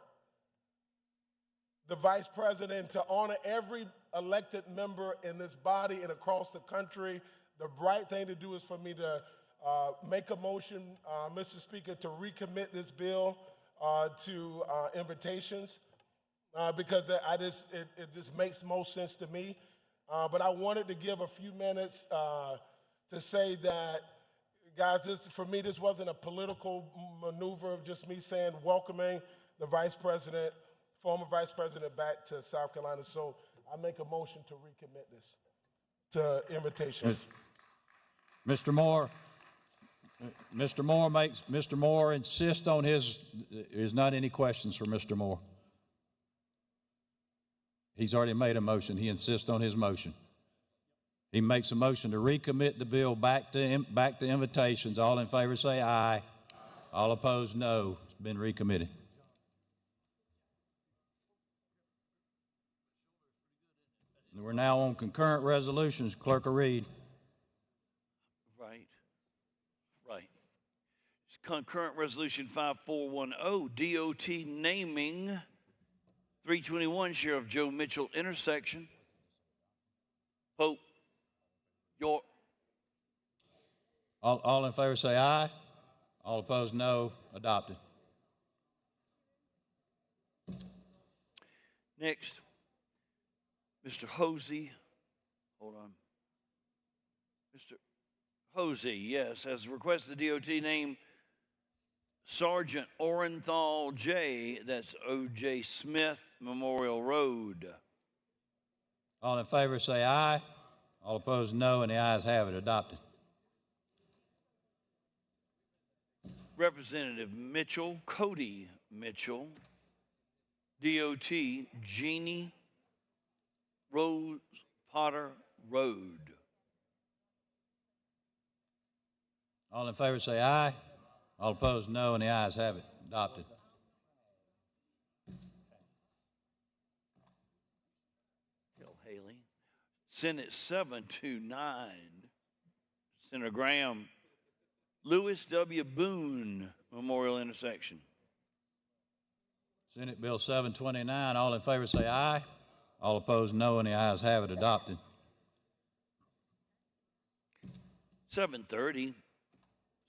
the vice president, to honor every elected member in this body and across the country, the right thing to do is for me to make a motion, Mr. Speaker, to recommit this bill to invitations because it just makes most sense to me. But I wanted to give a few minutes to say that, guys, for me, this wasn't a political maneuver of just me saying welcoming the vice president, former vice president, back to South Carolina. So I make a motion to recommit this to invitations. Mr. Moore insists on there's not any questions for Mr. Moore. He's already made a motion. He insists on his motion. He makes a motion to recommit the bill back to invitations. All in favor say aye. All opposed, no. It's been recommitted. And we're now on concurrent resolutions. Clerk will read. Right. It's concurrent resolution 5410, DOT naming 321 Sheriff Joe Mitchell intersection. Pope York. All in favor say aye. All opposed, no. Adopted. Next, Mr. Hosey. Hold on. Mr. Hosey, yes, has requested the DOT name Sergeant Orenthal J. That's O.J. Smith Memorial Road. All in favor say aye. All opposed, no, and the ayes have it. Adopted. Representative Mitchell, Cody Mitchell, DOT Jeannie Rose Potter Road. All in favor say aye. All opposed, no, and the ayes have it. Adopted. Bill Haley. Senate 729. Senator Graham. Lewis W. Boone Memorial Intersection. Senate Bill 729. All in favor say aye. All opposed, no, and the ayes have it. Adopted. 730.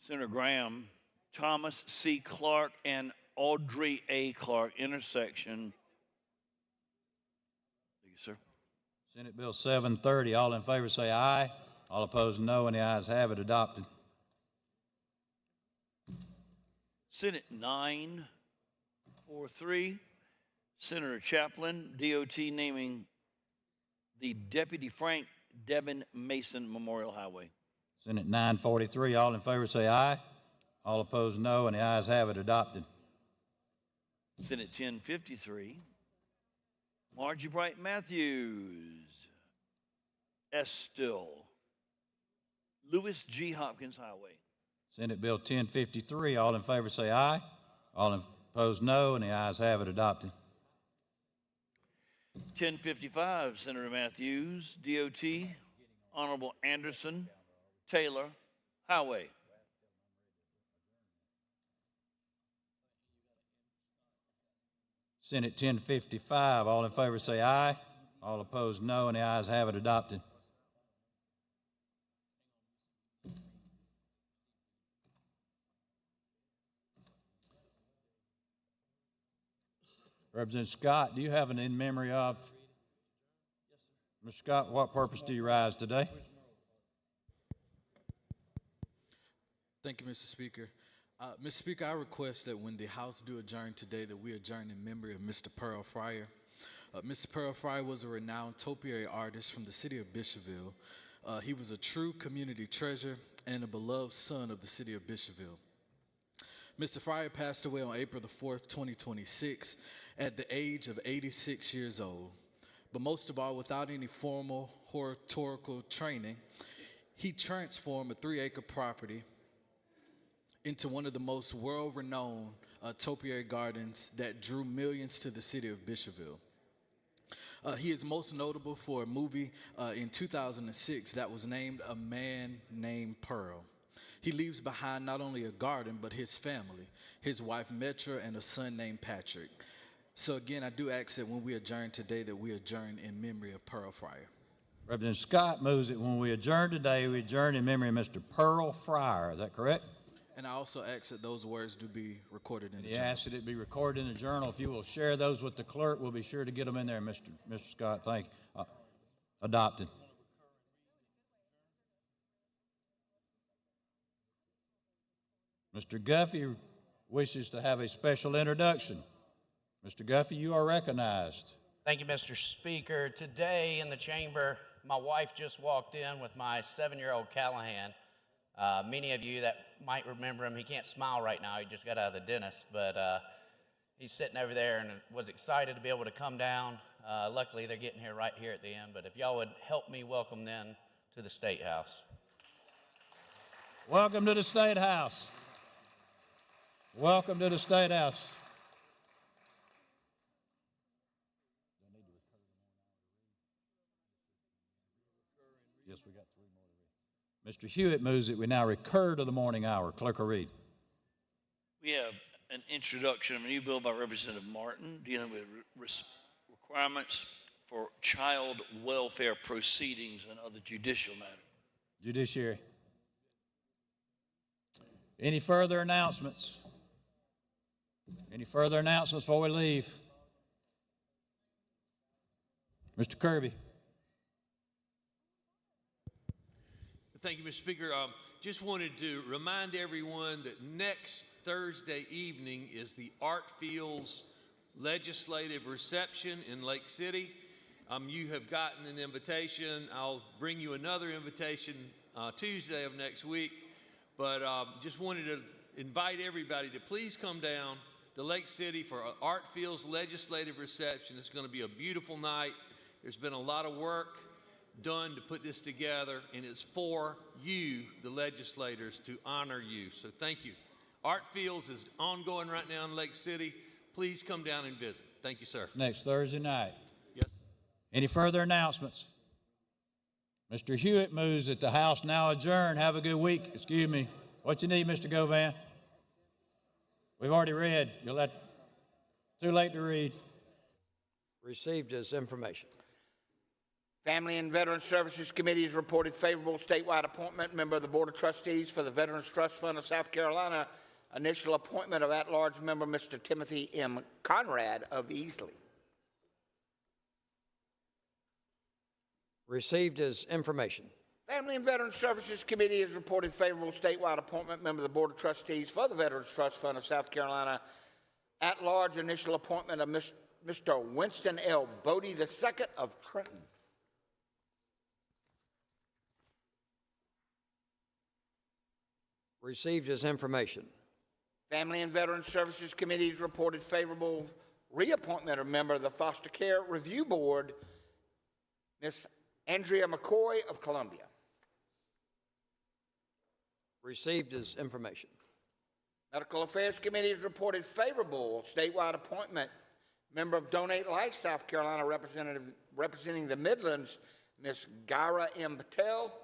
Senator Graham. Thomas C. Clark and Audrey A. Clark intersection. Thank you, sir. Senate Bill 730. All in favor say aye. All opposed, no, and the ayes have it. Adopted. Senate 943. Senator Chaplin, DOT naming the Deputy Frank Devin Mason Memorial Highway. Senate 943. All in favor say aye. All opposed, no, and the ayes have it. Adopted. Senate 1053. Margie Bright Matthews, Estill, Lewis G. Hopkins Highway. Senate Bill 1053. All in favor say aye. All opposed, no, and the ayes have it. Adopted. 1055, Senator Matthews, DOT, Honorable Anderson, Taylor, Highway. Senate 1055. All in favor say aye. All opposed, no, and the ayes have it, adopted. Representative Scott, do you have an in memory of? Mr. Scott, what purpose do you rise today? Thank you, Mr. Speaker. Mr. Speaker, I request that when the House do adjourn today, that we adjourn in memory of Mr. Pearl Fryer. Mr. Pearl Fryer was a renowned topiary artist from the city of Bishopville. He was a true community treasure and a beloved son of the city of Bishopville. Mr. Fryer passed away on April the 4th, 2026, at the age of 86 years old. But most of all, without any formal oratorical training, he transformed a 3-acre property into one of the most world-renowned topiary gardens that drew millions to the city of Bishopville. He is most notable for a movie in 2006 that was named A Man Named Pearl. He leaves behind not only a garden, but his family, his wife Metra, and a son named Patrick. So again, I do ask that when we adjourn today, that we adjourn in memory of Pearl Fryer. Representative Scott moves that when we adjourn today, we adjourn in memory of Mr. Pearl Fryer. Is that correct? And I also ask that those words do be recorded in the He journal. asks that it be recorded in the journal. If you will share those with the clerk, we'll be sure to get them in there, Mr. Scott. Thank you. Adopted. Mr. Guffey wishes to have a special introduction. Mr. Guffey, you are recognized. Thank you, Mr. Speaker. Today in the chamber, my wife just walked in with my 7-year-old Callahan. Many of you that might remember him, he can't smile right now, he just got out of the dentist, but he's sitting over there and was excited to be able to come down. Luckily, they're getting here right here at the end, but if y'all would help me welcome them to the State House. Welcome to the State House. Welcome to the State House. Yes, we got 3 more to read. Mr. Hewitt moves that we now recur to the morning hour. Clerk will read. We have an introduction of a new bill by Representative Martin dealing with requirements for child welfare proceedings and other judicial matters. Judiciary. Any further announcements? Any further announcements before we leave? Mr. Kirby. Thank you, Mr. Speaker. Just wanted to remind everyone that next Thursday evening is the Art Fields Legislative Reception in Lake City. You have gotten an invitation. I'll bring you another invitation Tuesday of next week. But just wanted to invite everybody to please come down to Lake City for Art Fields Legislative Reception. It's going to be a beautiful night. There's been a lot of work done to put this together, and it's for you, the legislators, to honor you. So thank you. Art Fields is ongoing right now in Lake City. Please come down and visit. Thank you, sir. Next Thursday night. Yes. Any further announcements? Mr. Hewitt moves that the House now adjourn. Have a good week. Excuse me. What you need, Mr. Govan? We've already read. Too late to read. Received as information. Family and Veterans Services Committee has reported favorable statewide appointment, member of the Board of Trustees for the Veterans Trust Fund of South Carolina, initial appointment of at-large member Mr. Timothy M. Conrad of Easley. Received as information. Family and Veterans Services Committee has reported favorable statewide appointment, member of the Board of Trustees for the Veterans Trust Fund of South Carolina, at-large initial appointment of Mr. Winston L. Bodie II of Trenton. Received as information. Family and Veterans Services Committee has reported favorable reappointment of member of the Foster Care Review Board, Ms. Andrea McCoy of Columbia. Received as information. Medical Affairs Committee has reported favorable statewide appointment, member of Donate Life South Carolina representing the Midlands, Ms. Gyra M. Patel.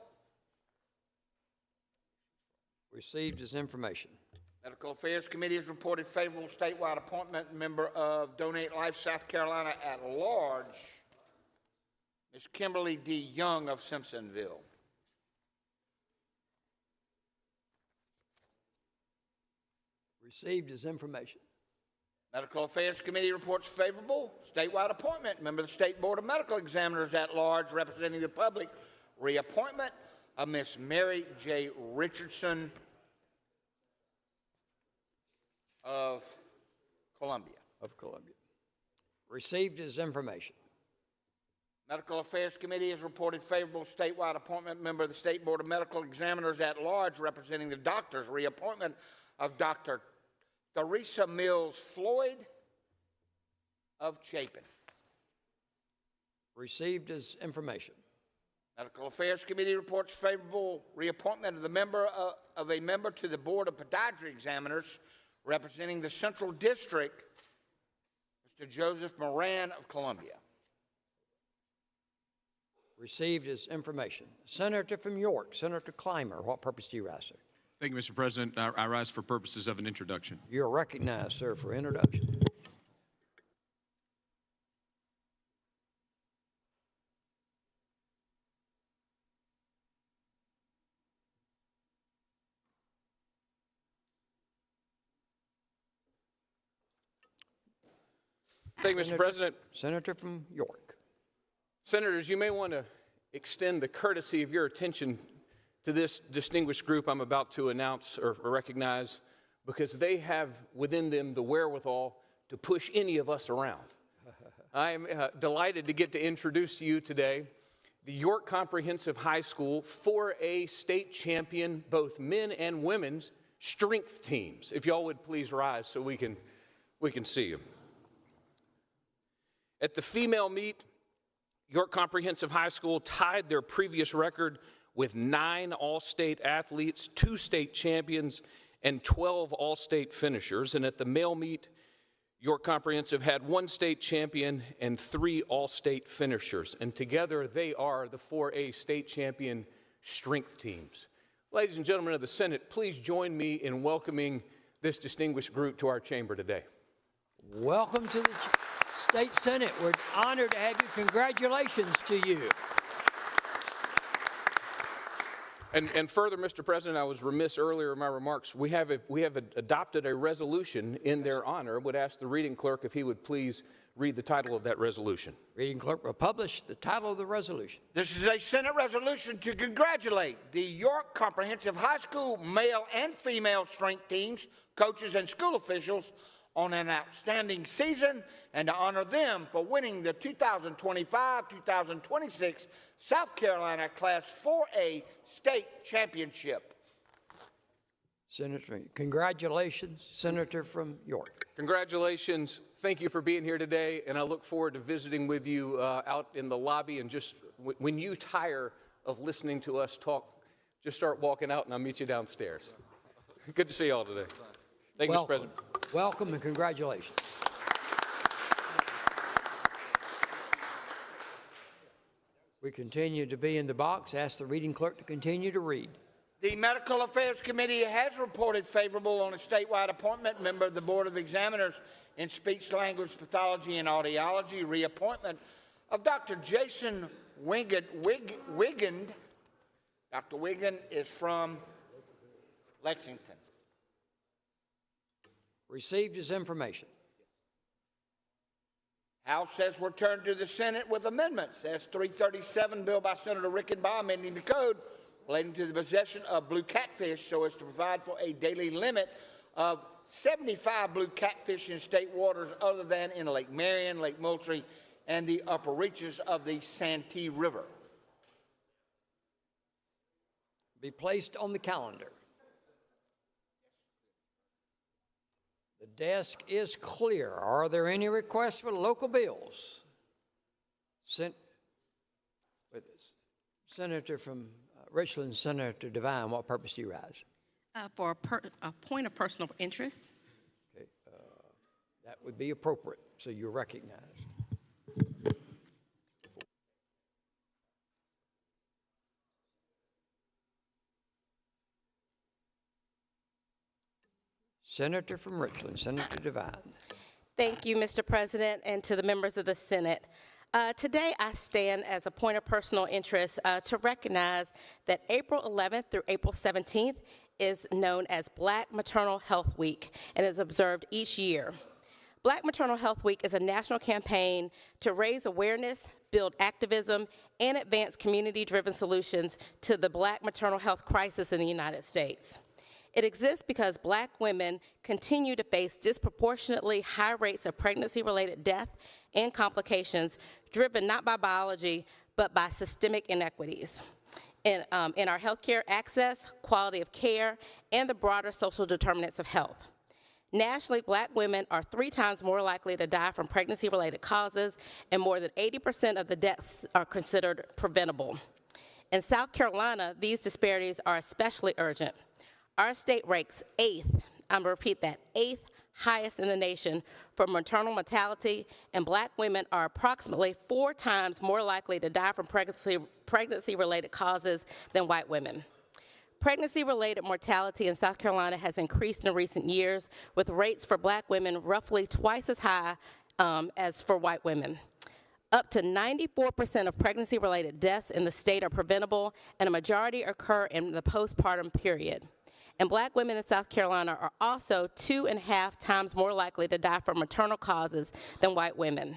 Received as information. Medical Affairs Committee has reported favorable statewide appointment member of Donate Life South Carolina at large, Ms. Kimberly D. Young of Simpsonville. Received as information. Medical Affairs Committee reports favorable statewide appointment member of the State Board of Medical Examiners at large representing the public, reappointment of Ms. Mary J. Richardson of Columbia. Received as information. Medical Affairs Committee has reported favorable statewide appointment member of the State Board of Medical Examiners at large representing the doctors, reappointment of Dr. Theresa Mills Floyd of Chapin. Received as information. Medical Affairs Committee reports favorable reappointment of the member of a member to the Board of Podiatry Examiners representing the Central District, Mr. Joseph Moran of Columbia. Received as information. Senator from York, Senator Clymer, what purpose do you rise, sir? Thank you, Mr. President. I rise for purposes of an introduction. You're recognized, sir, for introduction. Thank you, Mr. President. Senator from York. Senators, you may want to extend the courtesy of your attention to this distinguished group I'm about to announce or recognize, because they have within them the wherewithal to push any of us around. I am delighted to get to introduce to you today the York Comprehensive High School 4A state champion, both men and women's strength teams. If y'all would please rise so we can see you. At the female meet, York Comprehensive High School tied their previous record with 9 all-state athletes, 2 state champions, and 12 all-state finishers. And at the male meet, York Comprehensive had 1 state champion and 3 all-state finishers. And together, they are the 4A state champion strength teams. Ladies and gentlemen of the Senate, please join me in welcoming this distinguished group to our chamber today. Welcome to the State Senate. We're honored to have you. Congratulations to you. And further, Mr. President, I was remiss earlier in my remarks. We have adopted a resolution in their honor. I would ask the reading clerk if he would please read the title of that resolution. Reading clerk will publish the title of the resolution. This is a Senate resolution to congratulate the York Comprehensive High School male and female strength teams, coaches, and school officials on an outstanding season and to honor them for winning the 2025-2026 South Carolina Class 4A State Championship. Senator, congratulations, Senator from York. Congratulations. Thank you for being here today, and I look forward to visiting with you out in the lobby. And just when you tire of listening to us talk, just start walking out and I'll meet you downstairs. Good to see you all today. Thank you, Mr. President. Welcome and congratulations. We continue to be in the box. Ask the reading clerk to continue to read. The Medical Affairs Committee has reported favorable on a statewide appointment member of the Board of Examiners in Speech Language Pathology and Audiology, reappointment of Dr. Jason Wigand. Dr. Wigand is from Lexington. Received as information. House says return to the Senate with amendments. S. 337, bill by Senator Rickenbaugh, amending the code relating to the possession of blue catfish so as to provide for a daily limit of 75 blue catfish in state waters other than in Lake Marion, Lake Moultrie, and the upper reaches of the Santee River. Be placed on the calendar. The desk is clear. Are there any requests for local bills? Senator from Richland, Senator Devine, what purpose do you rise? For a point of personal interest. Okay, that would be appropriate, so you're recognized. Senator from Richland, Senator Devine. Thank you, Mr. President, and to the members of the Senate. Today, I stand as a point of personal interest to recognize that April 11th through April 17th is known as Black Maternal Health Week and is observed each year. Black Maternal Health Week is a national campaign to raise awareness, build activism, and advance community-driven solutions to the Black maternal health crisis in the United States. It exists because Black women continue to face disproportionately high rates of pregnancy-related death and complications driven not by biology, but by systemic inequities in our healthcare access, quality of care, and the broader social determinants of health. Nationally, Black women are 3 times more likely to die from pregnancy-related causes, and more than 80% of the deaths are considered preventable. In South Carolina, these disparities are especially urgent. Our state ranks 8th, I'm gonna repeat that, 8th highest in the nation for maternal mortality, and Black women are approximately 4 times more likely to die from pregnancy-related causes than white women. Pregnancy-related mortality in South Carolina has increased in recent years, with rates for Black women roughly twice as high as for white women. Up to 94% of pregnancy-related deaths in the state are preventable, and a majority occur in the postpartum period. And Black women in South Carolina are also 2.5 times more likely to die from maternal causes than white women.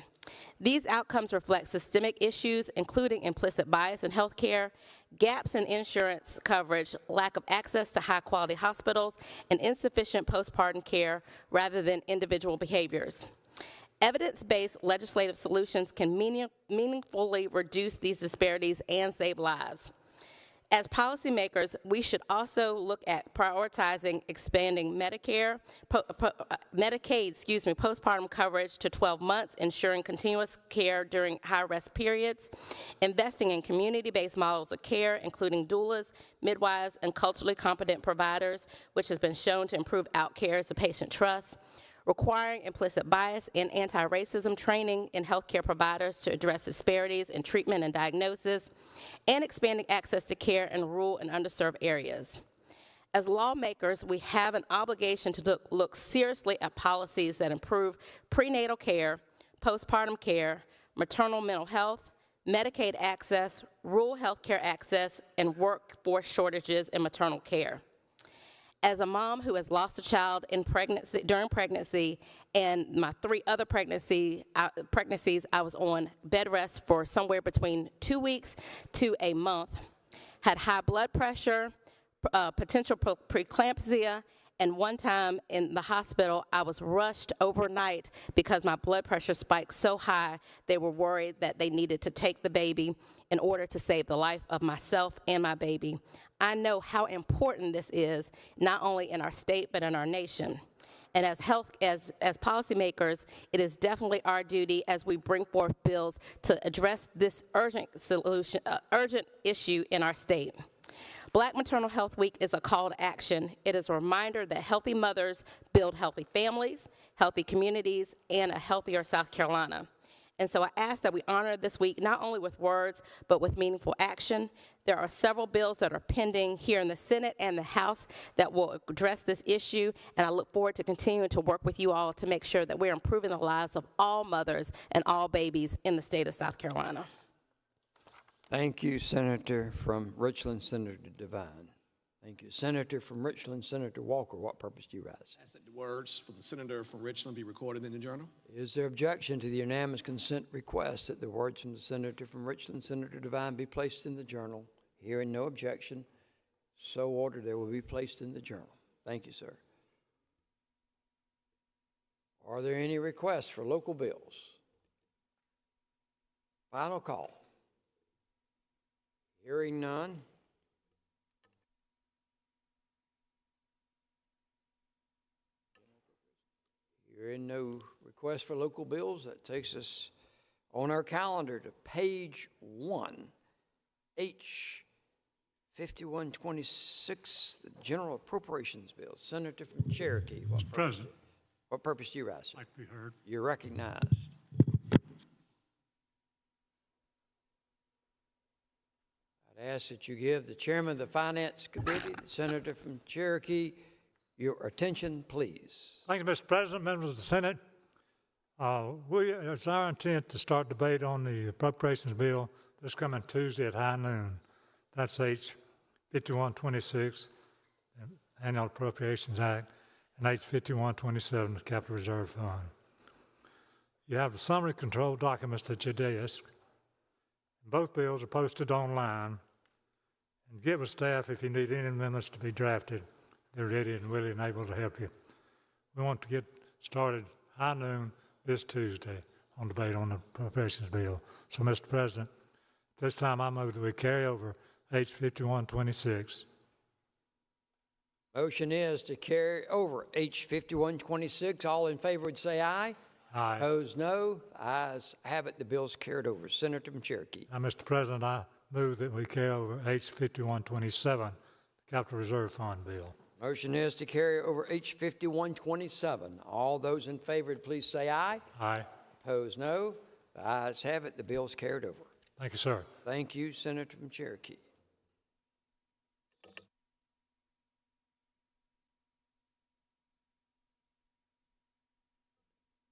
These outcomes reflect systemic issues, including implicit bias in healthcare, gaps in insurance coverage, lack of access to high-quality hospitals, and insufficient postpartum care rather than individual behaviors. Evidence-based legislative solutions can meaningfully reduce these disparities and save lives. As policymakers, we should also look at prioritizing expanding Medicaid, postpartum coverage to 12 months, ensuring continuous care during high-risk periods, investing in community-based models of care, including doulas, midwives, and culturally competent providers, which has been shown to improve outcares of patient trust, requiring implicit bias and anti-racism training in healthcare providers to address disparities in treatment and diagnosis, and expanding access to care in rural and underserved areas. As lawmakers, we have an obligation to look seriously at policies that improve prenatal care, postpartum care, maternal mental health, Medicaid access, rural healthcare access, and workforce shortages in maternal care. As a mom who has lost a child during pregnancy, and my 3 other pregnancies, I was on bed rest for somewhere between 2 weeks to a month, had high blood pressure, potential preeclampsia, and one time in the hospital, I was rushed overnight because my blood pressure spiked so high, they were worried that they needed to take the baby in order to save the life of myself and my baby. I know how important this is, not only in our state, but in our nation. And as policymakers, it is definitely our duty as we bring forth bills to address this urgent issue in our state. Black Maternal Health Week is a call to action. It is a reminder that healthy mothers build healthy families, healthy communities, and a healthier South Carolina. And so I ask that we honor this week not only with words, but with meaningful action. There are several bills that are pending here in the Senate and the House that will address this issue, and I look forward to continuing to work with you all to make sure that we're improving the lives of all mothers and all babies in the state of South Carolina. Thank you, Senator from Richland, Senator Devine. Thank you. Senator from Richland, Senator Walker, what purpose do you rise? Ask that the words from the senator from Richland be recorded in the journal. Is there objection to the unanimous consent request that the words from the senator from Richland, Senator Devine, be placed in the journal? Hearing no objection, so ordered, they will be placed in the journal. Thank you, sir. Are there any requests for local bills? Final call. Hearing none. Hearing no request for local bills, that takes us on our calendar to page 1, H 5126, the General Appropriations Bill. Senator from Cherokee. Mr. President. What purpose do you rise? Like to be heard. You're recognized. I'd ask that you give the chairman of the Finance Committee, the senator from Cherokee, Your attention, please. Thank you, Mr. President, members of the Senate. It's our intent to start debate on the appropriations bill this coming Tuesday at high noon. That's H 5126, Annual Appropriations Act, and H 5127, the Capital Reserve Fund. You have the summary control documents at your desk. Both bills are posted online. And get with staff if you need any amendments to be drafted. They're ready and willing and able to help you. We want to get started high noon this Tuesday on debate on the appropriations bill. So, Mr. President, this time I move that we carry over H 5126. Motion is to carry over H 5126. All in favor would say aye. Aye. Opposed, no. Ayes have it. The bill's carried over. Senator from Cherokee. Now, Mr. President, I move that we carry over H 5127, the Capital Reserve Fund bill. Motion is to carry over H 5127. All those in favor, please say aye. Aye. Opposed, no. The ayes have it. The bill's carried over. Thank you, sir. Thank you, Senator from Cherokee.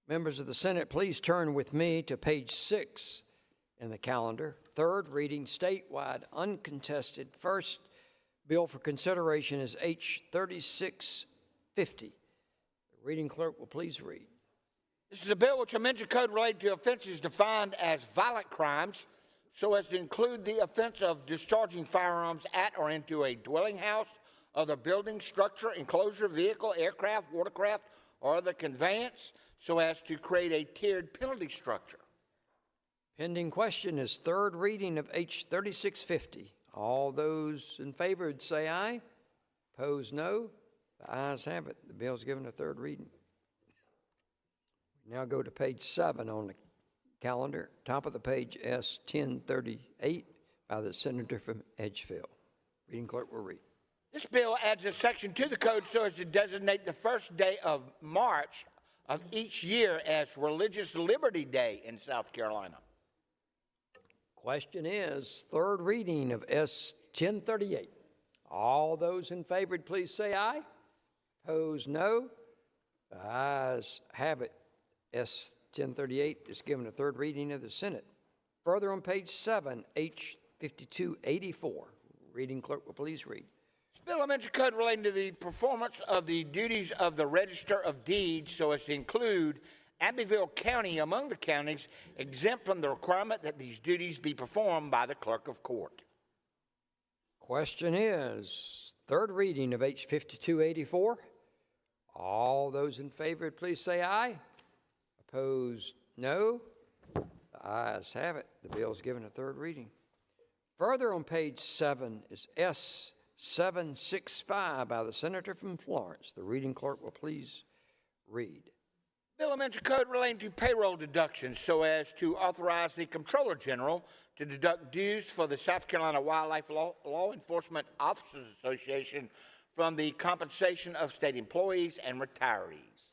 Members of the Senate, please turn with me to page 6 in the calendar. Third reading, statewide, uncontested. First bill for consideration is H 3650. The reading clerk will please read. This is a bill which amends the code related to offenses defined as violent crimes so as to include the offense of discharging firearms at or into a dwelling house, other building, structure, enclosure, vehicle, aircraft, watercraft, or other conveyance so as to create a tiered penalty structure. Pending question is third reading of H 3650. All those in favor would say aye. Opposed, no. The ayes have it. The bill is given a third reading. We now go to page 7 on the calendar. Top of the page, S 1038 by the senator from Edgefield. Reading clerk will read. This bill adds a section to the code so as to designate the first day of March of each year as Religious Liberty Day in South Carolina. Question is third reading of S 1038. All those in favor, please say aye. Opposed, no. The ayes have it. S 1038 is given a third reading of the Senate. Further on page 7, H 5284. Reading clerk will please read. This bill amends the code relating to the performance of the duties of the Register of Deeds so as to include Abbeville County among the counties exempt from the requirement that these duties be performed by the clerk of court. Question is third reading of H 5284. All those in favor, please say aye. Opposed, no. The ayes have it. The bill is given a third reading. Further on page 7 is S 765 by the senator from Florence. The reading clerk will please read. Bill amends the code relating to payroll deductions so as to authorize the Comptroller General to deduct dues for the South Carolina Wildlife Law Enforcement Officers Association from the compensation of state employees and retirees.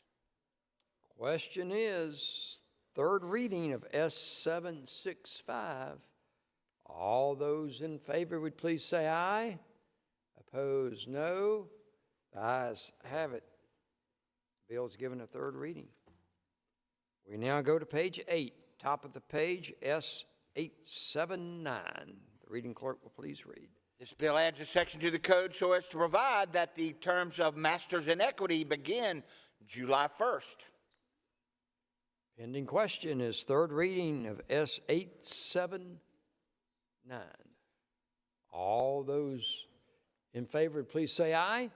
Question is third reading of S 765. All those in favor would please say aye. Opposed, no. The ayes have it. The bill is given a third reading. We now go to page 8, top of the page, S 879. The reading clerk will please read. This bill adds a section to the code so as to provide that the terms of Masters in Equity begin July 1st. Pending question is third reading of S 879. All those in favor, please say aye.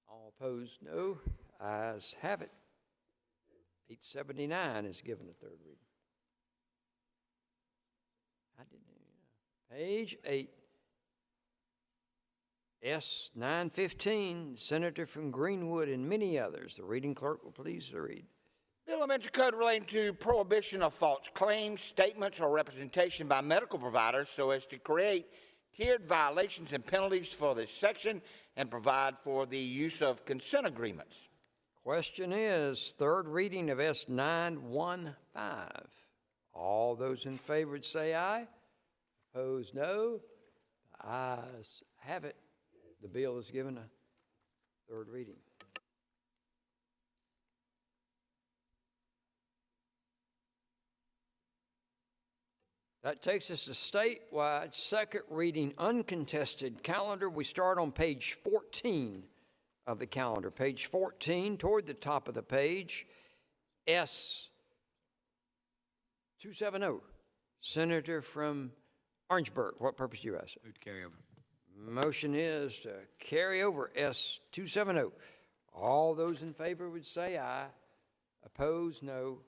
All opposed, no. Ayes have it. 879 is given a third reading. Page 8. S 915, senator from Greenwood and many others. The reading clerk will please read. Bill amends the code relating to prohibition of false claims, statements, or representation by medical providers so as to create tiered violations and penalties for this section and provide for the use of consent agreements. Question is third reading of S 915. All those in favor would say aye. Opposed, no. The ayes have it. The bill is given a Third reading. That takes us to statewide second reading uncontested calendar. We start on page 14 of the calendar. Page 14, toward the top of the page, S270, Senator from Orangeburg. What purpose do you ask? Move to carry over. Motion is to carry over S270. All those in favor would say aye. Opposed, no.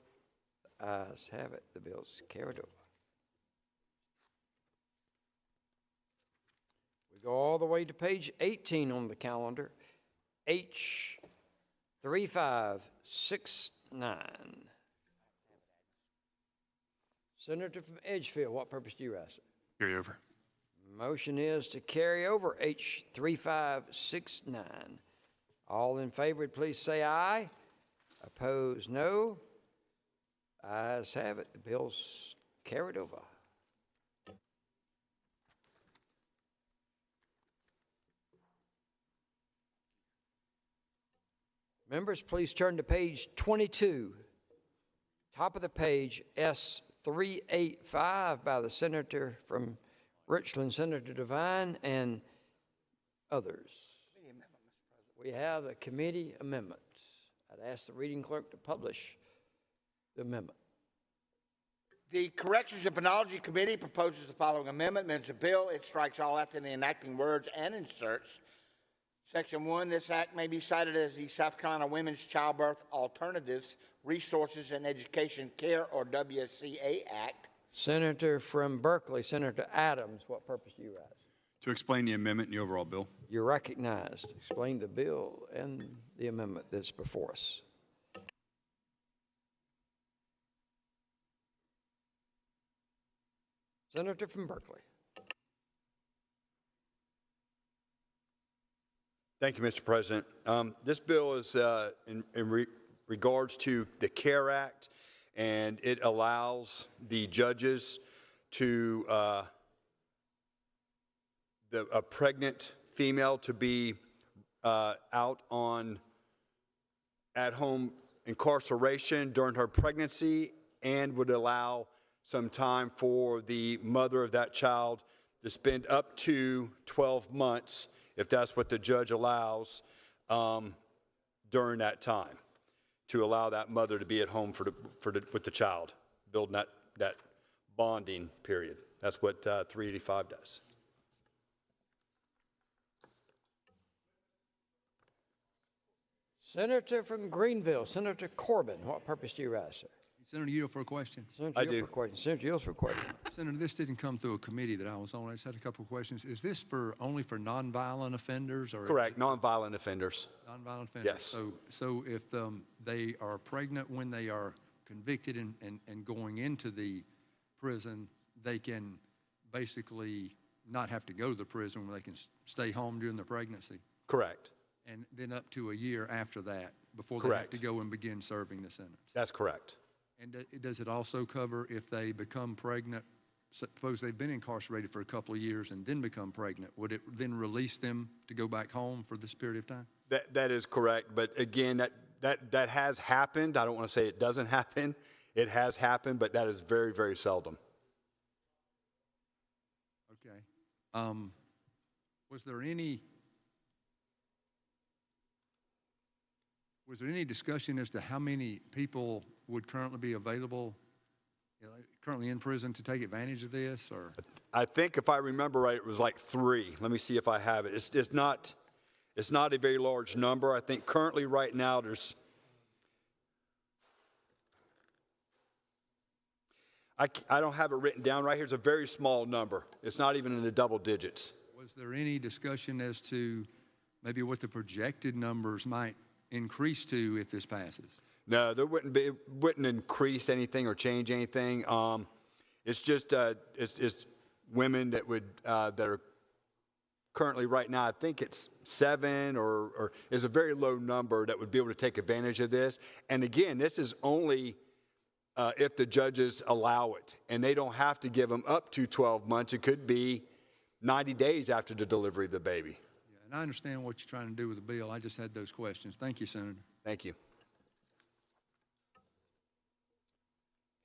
The ayes have it. The bill's carried over. We go all the way to page 18 on the calendar. H3569. Senator from Edgefield, what purpose do you ask? Carry over. Motion is to carry over H3569. All in favor, would please say aye. Opposed, no. Ayes have it. The bill's carried over. Members, please turn to page 22. Top of the page, S385 by the Senator from Richland, Senator Devine, and others. We have a committee amendment. I'd ask the reading clerk to publish the amendment. The Corrections and Penology Committee proposes the following amendment. Amends the bill. It strikes all after the enacting words and inserts. Section 1, this act may be cited as the South Carolina Women's Childbirth Alternatives, Resources, and Education Care, or WCA Act. Senator from Berkeley, Senator Adams, what purpose do you ask? To explain the amendment and the overall bill. You're recognized. Explain the bill and the amendment that's before us. Senator from Berkeley. Thank you, Mr. President. This bill is in regards to the CARE Act, and it allows the judges to a pregnant female to be out on at-home incarceration during her pregnancy, and would allow some time for the mother of that child to spend up to 12 months, if that's what the judge allows, during that time, to allow that mother to be at home with the child, building that bonding period. That's what 385 does. Senator from Greenville, Senator Corbin, what purpose do you ask, sir? Senator Yield for a question. Senator Yield for a question. Senator Yield for a question. Senator, this didn't come through a committee that I was on. I just had a couple of questions. Is this only for nonviolent offenders? Or correct, nonviolent offenders. Nonviolent offenders. Yes. So if they are pregnant when they are convicted and going into the prison, they can basically not have to go to the prison, where they can stay home during the pregnancy? Correct. And then up to a year after that, before Correct. they have to go and begin serving the sentence? That's correct. And does it also cover if they become pregnant? Suppose they've been incarcerated for a couple of years and then become pregnant. Would it then release them to go back home for this period of time? That is correct. But again, that has happened. I don't want to say it doesn't happen. It has happened, but that is very, very seldom. Okay. Was there any discussion as to how many people would currently be available, currently in prison, to take advantage of this? Or I think, if I remember right, it was like 3. Let me see if I have it. It's not a very large number. I think currently right now there's, I don't have it written down right here. It's a very small number. It's not even in the double digits. Was there any discussion as to maybe what the projected numbers might increase to if this passes? No, there it wouldn't increase anything or change anything. It's just it's women that are currently right now. I think it's 7 or is a very low number that would be able to take advantage of this. And again, this is only if the judges allow it, and they don't have to give them up to 12 months. It could be 90 days after the delivery of the baby. Yeah, And I understand what you're trying to do with the bill. I just had those questions. Thank you, Senator. Thank you.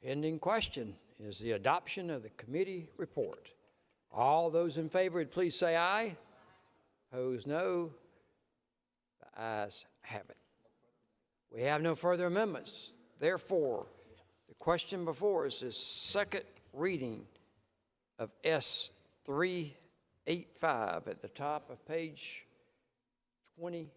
Pending question is the adoption of the committee report. All those in favor, please say aye. Opposed, no. The ayes have it. We have no further amendments. Therefore, the question before us is second reading of S 385 at the top of page 22.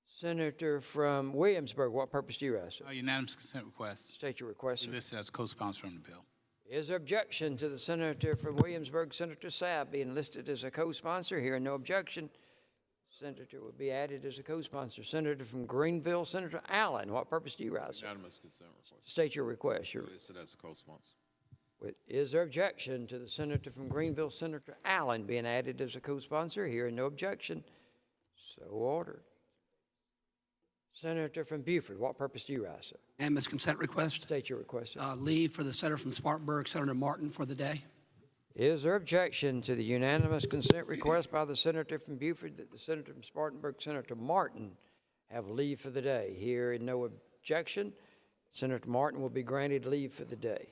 Senator from Williamsburg, what purpose do you ask? Unanimous consent request. State your request, sir. Listed as a co-sponsor on the bill. Is there objection to the senator from Williamsburg, Senator Sabb, being listed as a co-sponsor? Hearing no objection, senator will be added as a co-sponsor. Senator from Greenville, Senator Allen, what purpose do you rise, sir? Unanimous consent request. State your request. Your Listed as a co-sponsor. Is there objection to the senator from Greenville, Senator Allen, being added as a co-sponsor? Hearing no objection, so ordered. Senator from Beaufort, what purpose do you rise, sir? Unanimous consent request. State your request, sir. Leave for the senator from Spartanburg, Senator Martin, for the day. Is there objection to the unanimous consent request by the senator from Beaufort that the senator from Spartanburg, Senator Martin, have leave for the day? Hearing no objection, Senator Martin will be granted leave for the day.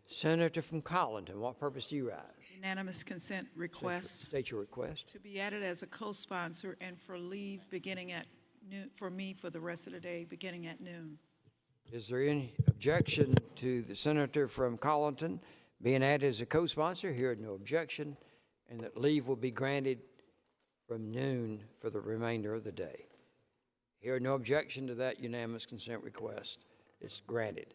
Senator from Colleton, what purpose do you rise? Unanimous consent request State your request. to be added as a co-sponsor and for leave beginning at noon, for me for the rest of the day, beginning at noon. Is there any objection to the senator from Colleton being added as a co-sponsor? Hearing no objection, and that leave will be granted from noon for the remainder of the day. Hearing no objection to that unanimous consent request, it's granted.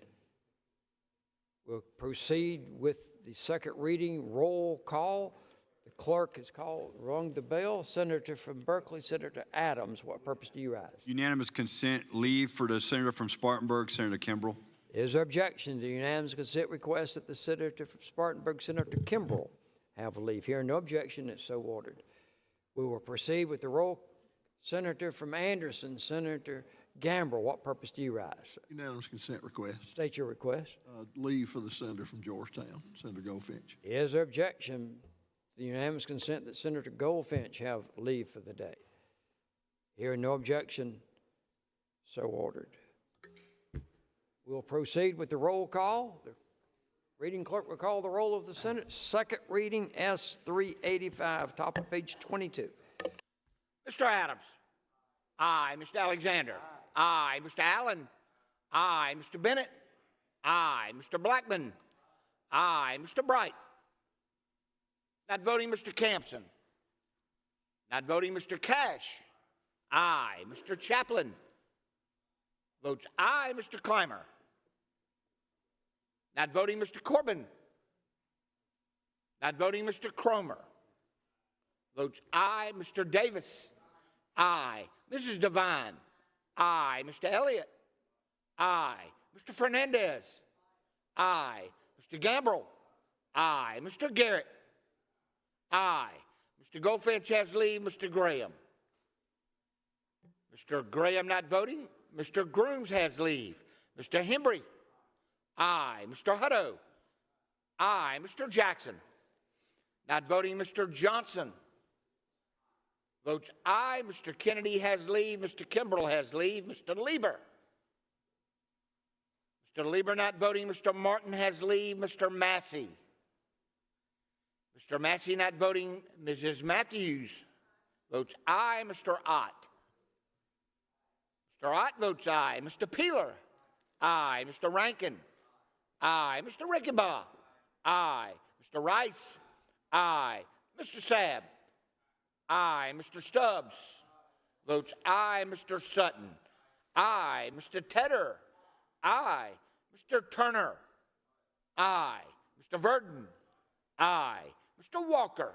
We'll proceed with the second reading roll call. The clerk has rung the bell. Senator from Berkeley, Senator Adams, what purpose do you rise? Unanimous consent, leave for the senator from Spartanburg, Senator Kimbrell. Is there objection to the unanimous consent request that the senator from Spartanburg, Senator Kimbrell, have leave? Hearing no objection, it's so ordered. We will proceed with the roll. Senator from Anderson, Senator Gambrell, what purpose do you rise? Unanimous consent request. State your request. Leave for the senator from Georgetown, Senator Goldfinch. Is there objection to the unanimous consent that Senator Goldfinch have leave for the day? Hearing no objection, so ordered. We'll proceed with the roll call. The reading clerk will call the roll of the Senate. Second reading, S 385, top of page 22. Mr. Adams. Aye. Mr. Alexander. Aye. Mr. Allen. Aye. Mr. Bennett. Aye. Mr. Blackman. Aye. Mr. Bright. Not voting, Mr. Campson. Not voting, Mr. Cash. Aye. Mr. Chaplin. Votes aye, Mr. Clymer. Not voting, Mr. Corbin. Not voting, Mr. Cromer. Votes aye, Mr. Davis. Aye. Mrs. Devine. Aye. Mr. Elliott. Aye. Mr. Fernandez. Aye. Mr. Gambrell. Aye. Mr. Garrett. Aye. Mr. Goldfinch has leave. Mr. Graham. Mr. Graham not voting. Mr. Grooms has leave. Mr. Hembry. Aye. Mr. Hutto. Aye. Mr. Jackson. Not voting, Mr. Johnson. Votes aye. Mr. Kennedy has leave. Mr. Kimbrell has leave. Mr. Lieber. Mr. Lieber not voting. Mr. Martin has leave. Mr. Massey. Mr. Massey not voting. Mrs. Matthews votes aye. Mr. Ott. Mr. Ott votes aye. Mr. Peeler. Aye. Mr. Rankin. Aye. Mr. Rickenbaugh. Aye. Mr. Rice. Aye. Mr. Sabb. Aye. Mr. Stubbs votes aye. Mr. Sutton. Aye. Mr. Tedder. Aye. Mr. Turner. Aye. Mr. Verdon. Aye. Mr. Walker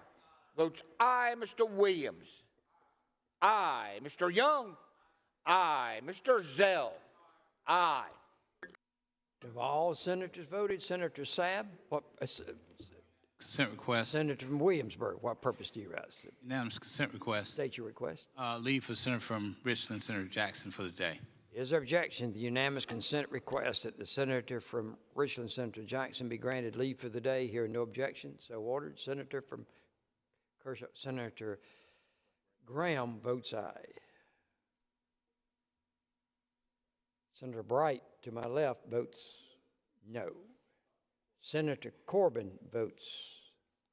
votes aye. Mr. Williams. Aye. Mr. Young. Aye. Mr. Zell. Aye. Have all senators voted? Senator Sabb, what? Consent request. Senator from Williamsburg, what purpose do you rise? Unanimous consent request. State your request. Leave for senator from Richland, Senator Jackson, for the day. Is there objection to the unanimous consent request that the senator from Richland, Senator Jackson, be granted leave for the day? Hearing no objection, so ordered. Senator from Kershaw, Senator Graham votes aye. Senator Bright, to my left, votes no. Senator Corbin votes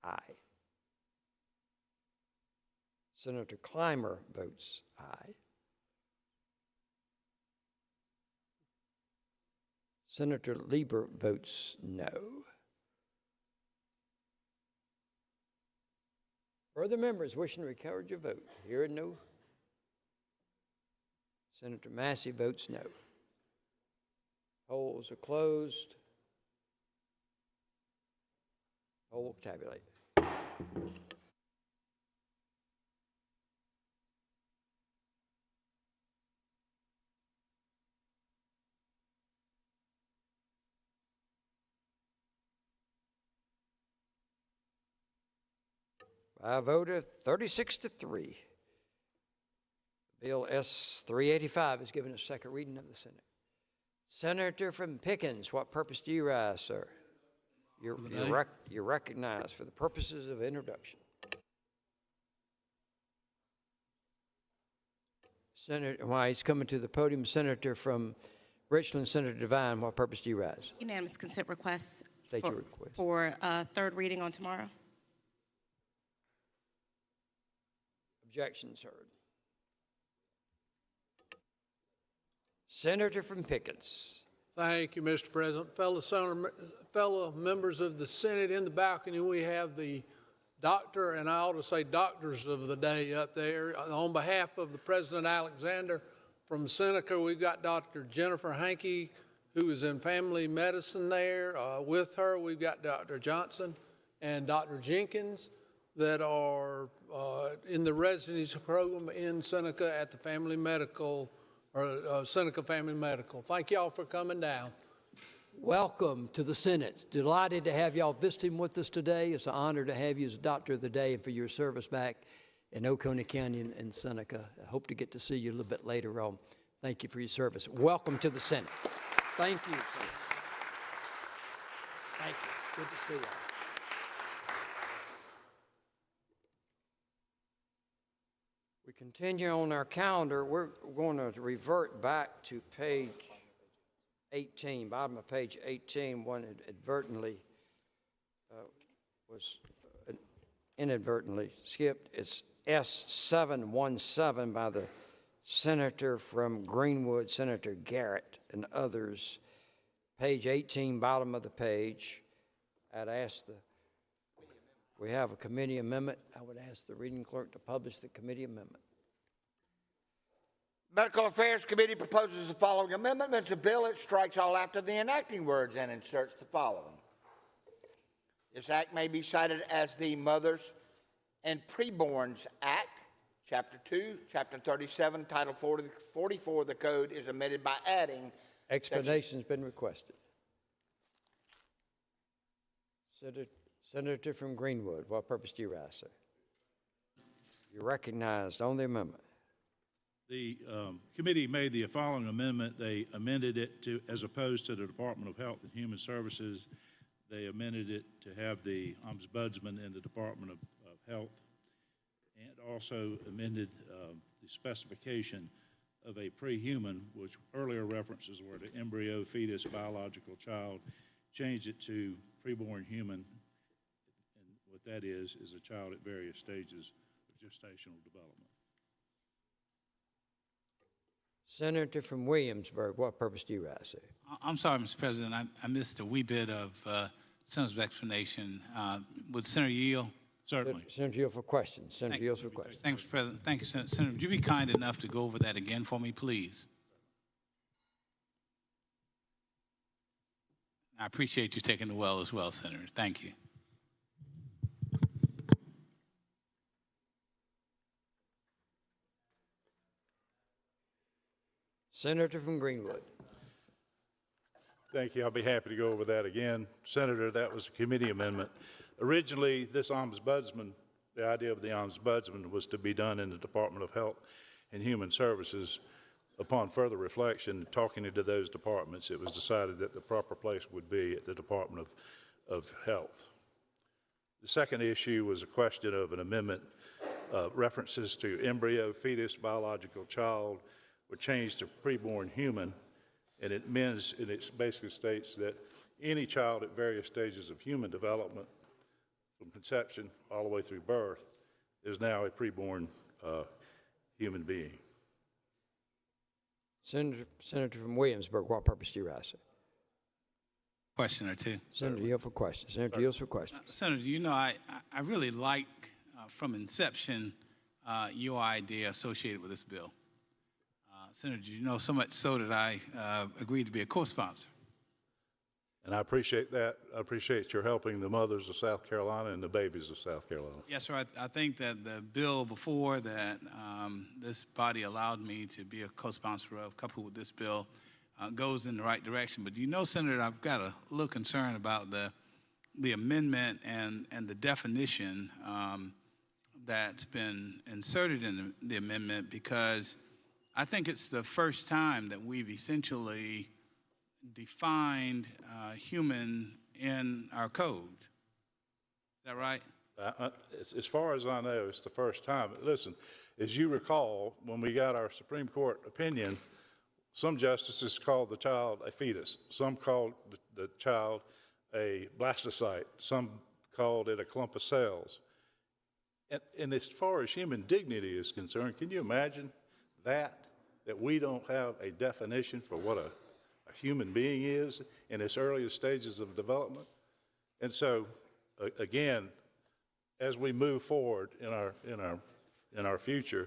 aye. Senator Clymer votes aye. Senator Lieber votes no. Further members wishing to record your vote? Hearing no. Senator Massey votes no. Polls are closed. Poll will tabulate. By a vote of 36-3, Bill S-385 is given a second reading of the Senate. Senator from Pickens, what purpose do you rise, sir? You're recognized for the purposes of introduction. Senator, while he's coming to the podium, Senator from Richland, Senator Devine, what purpose do you rise? Unanimous consent request. State your request. For third reading on tomorrow. Objections heard. Senator from Pickens. Thank you, Mr. President. Fellow members of the Senate, in the balcony, we have the doctor, and I ought to say doctors of the day up there. On behalf of the President Alexander from Seneca, we've got Dr. Jennifer Hankey, who is in family medicine there. With her, we've got Dr. Johnson and Dr. Jenkins that are in the residency program in Seneca at the Family Medical, or Seneca Family Medical. Thank y'all for coming down. Welcome to the Senate. Delighted to have y'all visiting with us today. It's an honor to have you as Doctor of the Day and for your service back in Oconee County and Seneca. I hope to get to see you a little bit later on. Thank you for your service. Welcome to the Senate. Thank you. Thank you. Good to see you. We continue on our calendar. We're going to revert back to page 18, bottom of page 18. One inadvertently was inadvertently skipped. It's S717 by the senator from Greenwood, Senator Garrett, and others. Page 18, bottom of the page. We have a committee amendment. I would ask the reading clerk to publish the committee amendment. Medical Affairs Committee proposes the following amendment. It's a bill. It strikes all after the enacting words and inserts the following. This act may be cited as the Mothers and Preborns Act. Chapter 2, Chapter 37, Title 44 of the Code is amended by adding. Explanation's been requested. Senator from Greenwood, what purpose do you rise, sir? You're recognized on the amendment. The committee made the following amendment. They amended it to, as opposed to the Department of Health and Human Services, they amended it to have the ombudsman in the Department of Health, and also amended the specification of a pre-human, which earlier references were to embryo, fetus, biological child, changed it to preborn human. And what that is a child at various stages of gestational development. Senator from Williamsburg, what purpose do you rise, sir? I'm sorry, Mr. President. I missed a wee bit of Senator's explanation. Would Senator yield? Certainly. Senator yield for questions. Senator yields for questions. Thanks, Mr. President. Thank you, Senator. Senator, would you be kind enough to go over that again for me, please? I appreciate you taking the well as well, Senator. Thank you. Senator from Greenwood. Thank you. I'll be happy to go over that again. Senator, that was a committee amendment. Originally, this ombudsman, the idea of the ombudsman was to be done in the Department of Health and Human Services. upon further reflection, talking to those departments, it was decided that the proper place would be at the Department of Health. The second issue was a question of an amendment. References to embryo, fetus, biological child were changed to preborn human, and it basically states that any child at various stages of human development, from conception all the way through birth, is now a preborn human being. Senator from Williamsburg, what purpose do you rise, sir? Question or two. Senator Yield for questions. Senator Yields for questions. Senator, you know, I really like from inception your idea associated with this bill. Senator, you know, so much so that I agreed to be a co-sponsor. And I appreciate that. I appreciate your helping the mothers of South Carolina and the babies of South Carolina. Yes, sir. I think that the bill before that this body allowed me to be a co-sponsor of, coupled with this bill, goes in the right direction. But you know, Senator, I've got a little concern about the amendment and the definition that's been inserted in the amendment, because I think it's the first time that we've essentially defined human in our code. Is that right? As far as I know, it's the first time. Listen, as you recall, when we got our Supreme Court opinion, some justices called the child a fetus. Some called the child a blastocyte. Some called it a clump of cells. And as far as human dignity is concerned, can you imagine that we don't have a definition for what a human being is in its earliest stages of development? And so, again, as we move forward in our future,